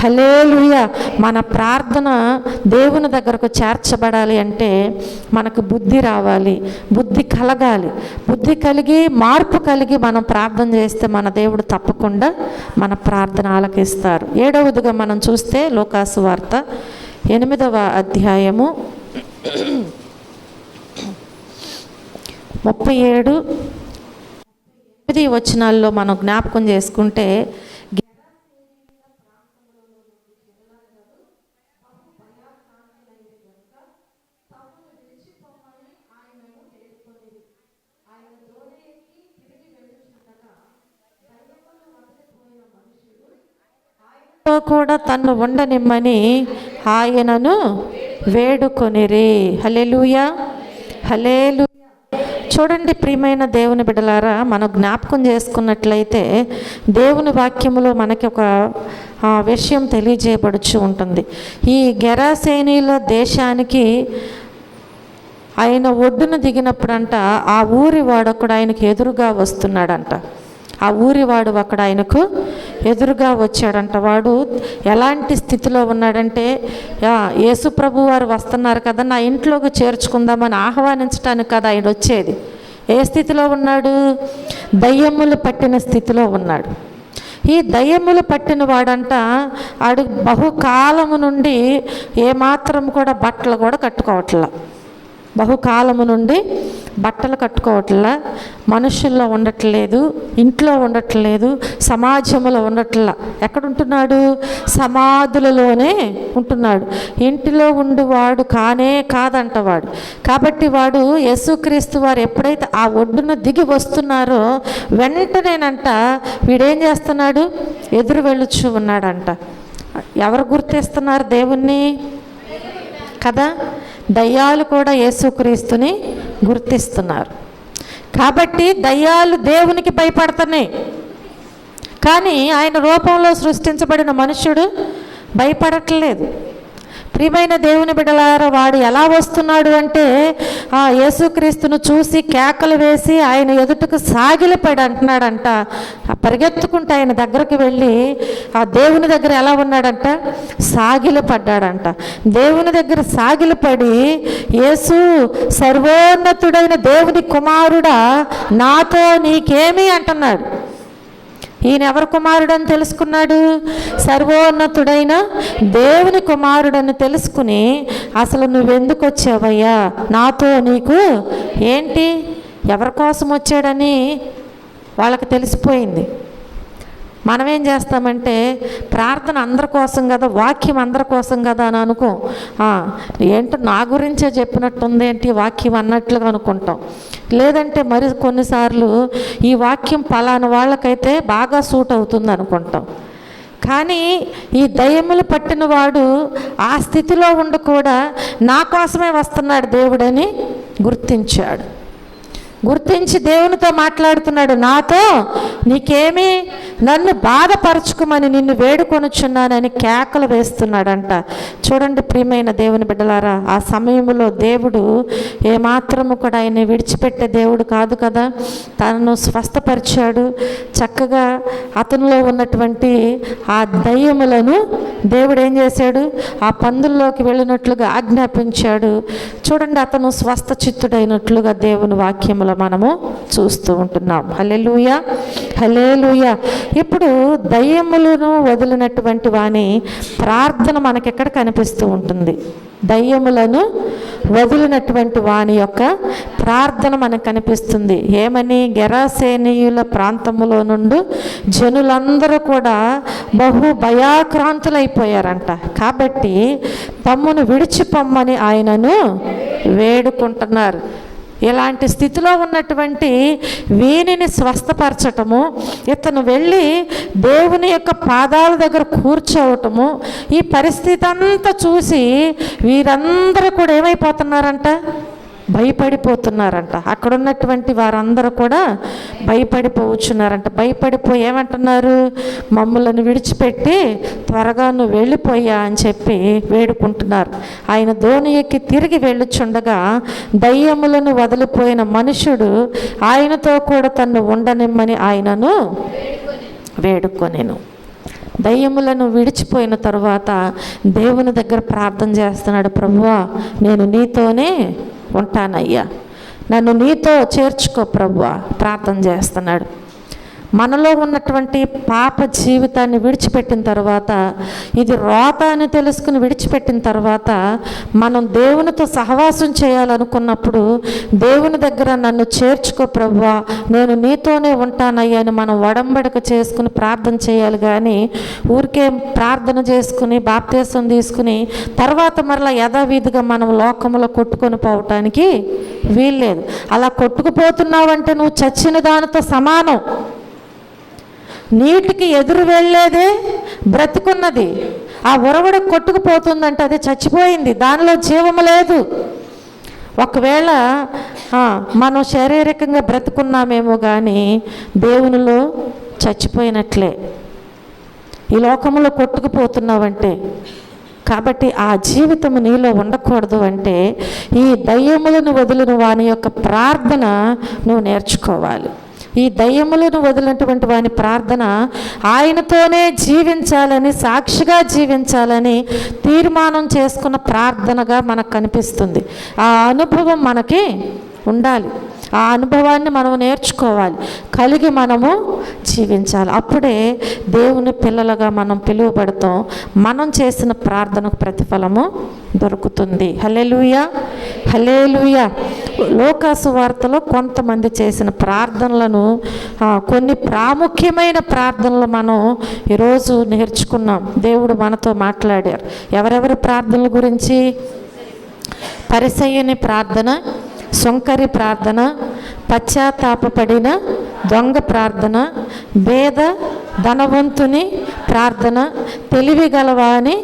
హల్లెలూయా. మన ప్రార్థన దేవుని దగ్గరకు చేర్చబడాలి అంటే మనకు బుద్ధి రావాలి, బుద్ధి కలగాలి. బుద్ధి కలిగి మార్పు కలిగి మనం ప్రార్థన చేస్తే మన దేవుడు తప్పకుండా మన ప్రార్థన ఆలకిస్తారు. 7వదిగా మనం చూస్తే లూకాసు వార్త 8వ అధ్యాయము 37-8 వచనాల్లో మనం జ్ఞాపకం చేసుకుంటే, కూడా తన్ను ఉండనిమ్మని ఆయనను వేడుకొనిరి. హల్లెలూయా, హల్లెలూయా. చూడండి ప్రియమైన దేవుని బిడ్డలారా, మనం జ్ఞాపకం చేసుకున్నట్లయితే దేవుని వాక్యములో మనకి ఒక విషయం తెలియజేయబడుచు ఉంటుంది. ఈ గెరాసేనీల దేశానికి ఆయన ఒడ్డున దిగినప్పుడంట ఆ ఊరి వాడొకడు ఆయనకు ఎదురుగా వస్తున్నాడంట. ఆ ఊరివాడు అక్కడ ఆయనకు ఎదురుగా వచ్చాడంట. వాడు ఎలాంటి స్థితిలో ఉన్నాడంటే, యేసు ప్రభు వారు వస్తున్నారు కదా, నా ఇంట్లోకి చేర్చుకుందామని ఆహ్వానించడానికి కదా ఆయన వచ్చేది. ఏ స్థితిలో ఉన్నాడు? దయ్యములు పట్టిన స్థితిలో ఉన్నాడు. ఈ దయ్యములు పట్టిన వాడంట ఆడు బహుకాలము నుండి ఏమాత్రం కూడా బట్టలు కూడా కట్టుకోవట్లా. బహుకాలము నుండి బట్టలు కట్టుకోవట్లా, మనుషుల్లో ఉండట్లేదు, ఇంట్లో ఉండట్లేదు, సమాజంలో ఉండట్లా. ఎక్కడుంటున్నాడు? సమాధులలోనే ఉంటున్నాడు. ఇంటిలో ఉండివాడు కానే కాదంట వాడు. కాబట్టి వాడు యేసుక్రీస్తు వారు ఎప్పుడైతే ఆ ఒడ్డున దిగి వస్తున్నారో వెంటనేనంట వీడేం చేస్తున్నాడు? ఎదురు వెళ్ళుచు ఉన్నాడంట. ఎవరు గుర్తిస్తున్నారు దేవుణ్ణి కదా? దయ్యాలు కూడా యేసుక్రీస్తుని గుర్తిస్తున్నారు. కాబట్టి దయ్యాలు దేవునికి భయపడుతున్నాయి, కానీ ఆయన రూపంలో సృష్టించబడిన మనుష్యుడు భయపడట్లేదు. ప్రియమైన దేవుని బిడ్డలారా, వాడు ఎలా వస్తున్నాడు అంటే ఆ యేసుక్రీస్తును చూసి కేకలు వేసి ఆయన ఎదుటకు సాగిలపడి అంటున్నాడంట. పరిగెత్తుకుంటే ఆయన దగ్గరికి వెళ్ళి ఆ దేవుని దగ్గర ఎలా ఉన్నాడంట? సాగిలపడ్డాడంట. దేవుని దగ్గర సాగిలపడి, యేసు సర్వోన్నతుడైన దేవుని కుమారుడా, నాతో నీకేమి అంటున్నాడు. ఈయన ఎవరి కుమారుడని తెలుసుకున్నాడు? సర్వోన్నతుడైన దేవుని కుమారుడని తెలుసుకుని, అసలు నువ్వెందుకు వచ్చావయ్యా, నాతో నీకు ఏంటి, ఎవరి కోసం వచ్చాడని వాళ్ళకి తెలిసిపోయింది. మనమేం చేస్తామంటే ప్రార్థన అందరి కోసం కదా, వాక్యం అందరి కోసం కదా అని అనుకో. ఏంటో నా గురించే చెప్పినట్టుంది ఏంటి వాక్యం అన్నట్లుగా అనుకుంటాం. లేదంటే మరి కొన్నిసార్లు ఈ వాక్యం పలానా వాళ్ళకైతే బాగా సూట్ అవుతుంది అనుకుంటాం. కానీ ఈ దయ్యములు పట్టిన వాడు ఆ స్థితిలో ఉండి కూడా నా కోసమే వస్తున్నాడు దేవుడని గుర్తించాడు. గుర్తించి దేవునితో మాట్లాడుతున్నాడు. నాతో నీకేమీ, నన్ను బాధపరచుకోమని నిన్ను వేడుకొనుచున్నానని కేకలు వేస్తున్నాడంట. చూడండి ప్రియమైన దేవుని బిడ్డలారా, ఆ సమయంలో దేవుడు ఏమాత్రము కూడా ఆయన్ని విడిచిపెట్టే దేవుడు కాదు కదా. తనను స్వస్థపరిచాడు. చక్కగా అతనిలో ఉన్నటువంటి ఆ దయ్యములను దేవుడు ఏం చేశాడు? ఆ పందుల్లోకి వెళ్ళినట్లుగా ఆజ్ఞాపించాడు. చూడండి, అతను స్వస్థ చిత్తుడైనట్లుగా దేవుని వాక్యములో మనము చూస్తూ ఉంటున్నాం. హల్లెలూయా, హల్లెలూయా. ఇప్పుడు దయ్యములను వదిలినటువంటి వాని ప్రార్థన మనకెక్కడ కనిపిస్తూ ఉంటుంది? దయ్యములను వదిలినటువంటి వాని యొక్క ప్రార్థన మనకు కనిపిస్తుంది. ఏమని? గెరాసేనీయుల ప్రాంతములో నుండి జనులందరూ కూడా బహు భయాక్రాంతులైపోయారంట. కాబట్టి తమ్మును విడిచిపొమ్మని ఆయనను వేడుకుంటున్నారు. ఇలాంటి స్థితిలో ఉన్నటువంటి వీనిని స్వస్థపరచటము, ఇతను వెళ్ళి దేవుని యొక్క పాదాల దగ్గర కూర్చోవటము, ఈ పరిస్థితి అంతా చూసి వీరందరూ కూడా ఏమైపోతున్నారంట? భయపడిపోతున్నారంట. అక్కడ ఉన్నటువంటి వారందరూ కూడా భయపడిపోవచ్చున్నారంట. భయపడిపోయి ఏమంటున్నారు? మమ్మల్ని విడిచిపెట్టి త్వరగా నువ్వు వెళ్ళిపోయా అని చెప్పి వేడుకుంటున్నారు. ఆయన దోణి ఎక్కి తిరిగి వెళ్ళుచుండగా దయ్యములను వదిలిపోయిన మనుషుడు ఆయనతో కూడా తన్ను ఉండనిమ్మని ఆయనను వేడుకొనెను. దయ్యములను విడిచిపోయిన తరువాత దేవుని దగ్గర ప్రార్థన చేస్తున్నాడు. ప్రభువా, నేను నీతోనే ఉంటానయ్యా, నన్ను నీతో చేర్చుకో ప్రభువా ప్రార్థన చేస్తున్నాడు. మనలో ఉన్నటువంటి పాప జీవితాన్ని విడిచిపెట్టిన తర్వాత, ఇది రోత అని తెలుసుకుని విడిచిపెట్టిన తర్వాత, మనం దేవునితో సహవాసం చేయాలనుకున్నప్పుడు దేవుని దగ్గర నన్ను చేర్చుకో ప్రభువా, నేను నీతోనే ఉంటానయ్యా అని మనం ఒడంబడిక చేసుకుని ప్రార్థన చేయాలి. కానీ ఊరికే ప్రార్థన చేసుకుని బాప్తీసం తీసుకుని తర్వాత మరలా యథావిధిగా మనం లోకంలో కొట్టుకొని పోవటానికి వీల్లేదు. అలా కొట్టుకుపోతున్నావంటే నువ్వు చచ్చిన దానితో సమానం. నీటికి ఎదురు వెళ్ళేదే బ్రతికున్నది. ఆ ఉరవడి కొట్టుకుపోతుందంటే అది చచ్చిపోయింది, దానిలో జీవము లేదు. ఒకవేళ మనం శారీరకంగా బ్రతుకున్నామేమో కానీ దేవునిలో చచ్చిపోయినట్లే. ఈ లోకంలో కొట్టుకుపోతున్నావంటే, కాబట్టి ఆ జీవితం నీలో ఉండకూడదు అంటే ఈ దయ్యములను వదిలిన వాని యొక్క ప్రార్థన నువ్వు నేర్చుకోవాలి. ఈ దయ్యములను వదిలినటువంటి వాని ప్రార్థన ఆయనతోనే జీవించాలని, సాక్షిగా జీవించాలని తీర్మానం చేసుకున్న ప్రార్థనగా మనకు కనిపిస్తుంది. ఆ అనుభవం మనకి ఉండాలి. ఆ అనుభవాన్ని మనం నేర్చుకోవాలి, కలిగి మనము జీవించాలి. అప్పుడే దేవుని పిల్లలుగా మనం పిలువబడతాం. మనం చేసిన ప్రార్థనకు ప్రతిఫలము దొరుకుతుంది. హల్లెలూయా, హల్లెలూయా. లోకాసు వార్తలో కొంతమంది చేసిన ప్రార్థనలను, కొన్ని ప్రాముఖ్యమైన ప్రార్థనలు మనం ఈరోజు నేర్చుకున్నాం. దేవుడు మనతో మాట్లాడారు. ఎవరెవరి ప్రార్థనల గురించి? పరిసయ్యుని ప్రార్థన, సొంకరి ప్రార్థన, పశ్చాత్తాపపడిన దొంగ ప్రార్థన, భేద ధనవంతుని ప్రార్థన, తెలివి గలవాని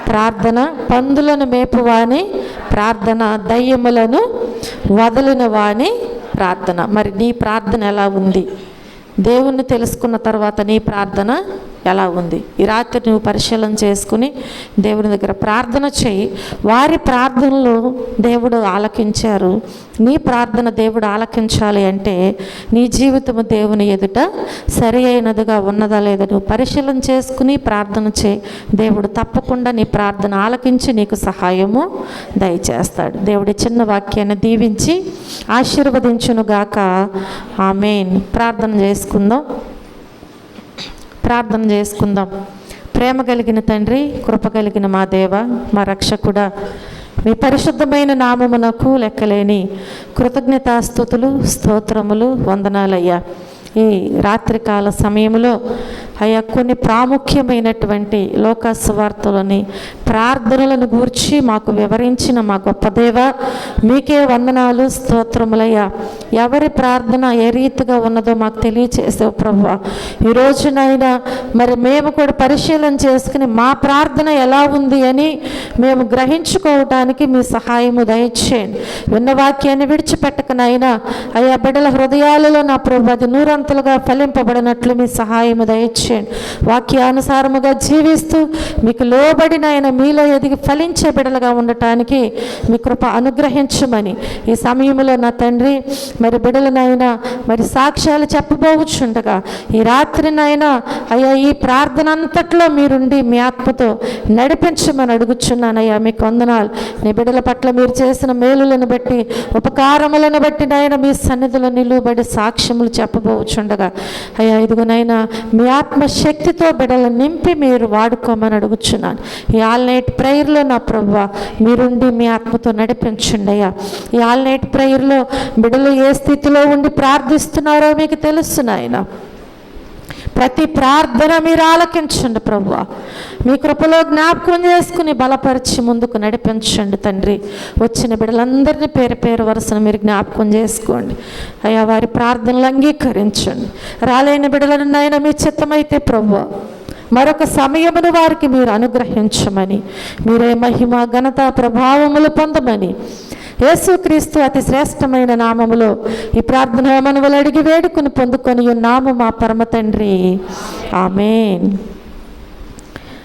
ప్రార్థన, పందులను మేపువాని ప్రార్థన, దయ్యములను వదిలిన వాని ప్రార్థన. మరి నీ ప్రార్థన ఎలా ఉంది? దేవుణ్ణి తెలుసుకున్న తర్వాత నీ ప్రార్థన ఎలా ఉంది? ఈ రాత్రి నువ్వు పరిశీలన చేసుకుని దేవుని దగ్గర ప్రార్థన చేయి. వారి ప్రార్థనలు దేవుడు ఆలకించారు. నీ ప్రార్థన దేవుడు ఆలకించాలి అంటే నీ జీవితము దేవుని ఎదుట సరి అయినదిగా ఉన్నదా లేదా నువ్వు పరిశీలన చేసుకుని ప్రార్థన చేయి. దేవుడు తప్పకుండా నీ ప్రార్థన ఆలకించి నీకు సహాయము దయచేస్తాడు. దేవుడి చిన్న వాక్యాన్ని దీవించి ఆశీర్వదించునుగాక. ఆమేన్. ప్రార్థన చేసుకుందాం. ప్రార్థన చేసుకుందాం. ప్రేమ కలిగిన తండ్రి, కృప కలిగిన మా దేవ, మా రక్షకుడా, మీ పరిశుద్ధమైన నామమునకు లెక్కలేని కృతజ్ఞతాస్తుతులు, స్తోత్రములు, వందనాలయ్యా. ఈ రాత్రికాల సమయంలో అయ్యా కొన్ని ప్రాముఖ్యమైనటువంటి లోకస్వార్తలని ప్రార్థనలను గూర్చి మాకు వివరించిన మా గొప్ప దేవ, మీకే వందనాలు, స్తోత్రములయ్యా. ఎవరి ప్రార్థన ఏ రీతిగా ఉన్నదో మాకు తెలియచేసావు ప్రభువా. ఈరోజునైనా మరి మేము కూడా పరిశీలన చేసుకుని మా ప్రార్థన ఎలా ఉంది అని మేము గ్రహించుకోవడానికి మీ సహాయము దయచేయండి. విన్న వాక్యాన్ని విడిచిపెట్టకనైనా అయ్యా బిడ్డల హృదయాలలో నా ప్రభు అది నూరంతలుగా ఫలింపబడినట్లు మీ సహాయము దయచేయండి. వాక్యానుసారముగా జీవిస్తూ మీకు లోబడిన ఆయన మీలో ఎదిగి ఫలించే బిడ్డలుగా ఉండటానికి మీ కృప అనుగ్రహించమని ఈ సమయంలో నా తండ్రి మరి బిడ్డలనైనా మరి సాక్ష్యాలు చెప్పబోచుండగా ఈ రాత్రినైనా అయ్యా ఈ ప్రార్థన అంతట్లో మీరుండి మీ ఆత్మతో నడిపించమని అడుగుచున్నాను చెల్లిస్తున్నానయ్యా. మీకు వందనాలు. నీ బిడ్డల పట్ల మీరు చేసిన మేలులను బట్టి, ఉపకారములను బట్టి నాయన మీ సన్నిధిలో నిలువబడి సాక్ష్యములు చెప్పబోచుండగా అయ్యా ఇదిగోనైనా మీ ఆత్మశక్తితో బిడ్డలను నింపి మీరు వాడుకోమని అడుగుచున్నాను. ఈ ఆల్ నైట్ ప్రేయర్లో నా ప్రభువా మీరుండి మీ ఆత్మతో నడిపించండి అయ్యా. ఈ ఆల్ నైట్ ప్రేయర్లో బిడ్డలు ఏ స్థితిలో ఉండి ప్రార్థిస్తున్నారో మీకు తెలుసు నాయన. ప్రతి ప్రార్థన మీరు ఆలకించండి ప్రభువా. మీ కృపలో జ్ఞాపకం చేసుకుని బలపరిచి ముందుకు నడిపించండి తండ్రి. వచ్చిన బిడ్డలందరినీ పేరు పేరు వరుసను మీరు జ్ఞాపకం చేసుకోండి అయ్యా. వారి ప్రార్థనలు అంగీకరించండి. రాలేని బిడ్డలను నాయన మీ చిత్తమైతే ప్రభువా మరొక సమయమును వారికి మీరు అనుగ్రహించమని, మీరే మహిమ ఘనత ప్రభావములు పొందమని యేసుక్రీస్తు అతి శ్రేష్టమైన నామములో ఈ ప్రార్థన మనవులు అడిగి వేడుకుని పొందుకొని ఉన్నాము మా పరమ తండ్రి. ఆమేన్.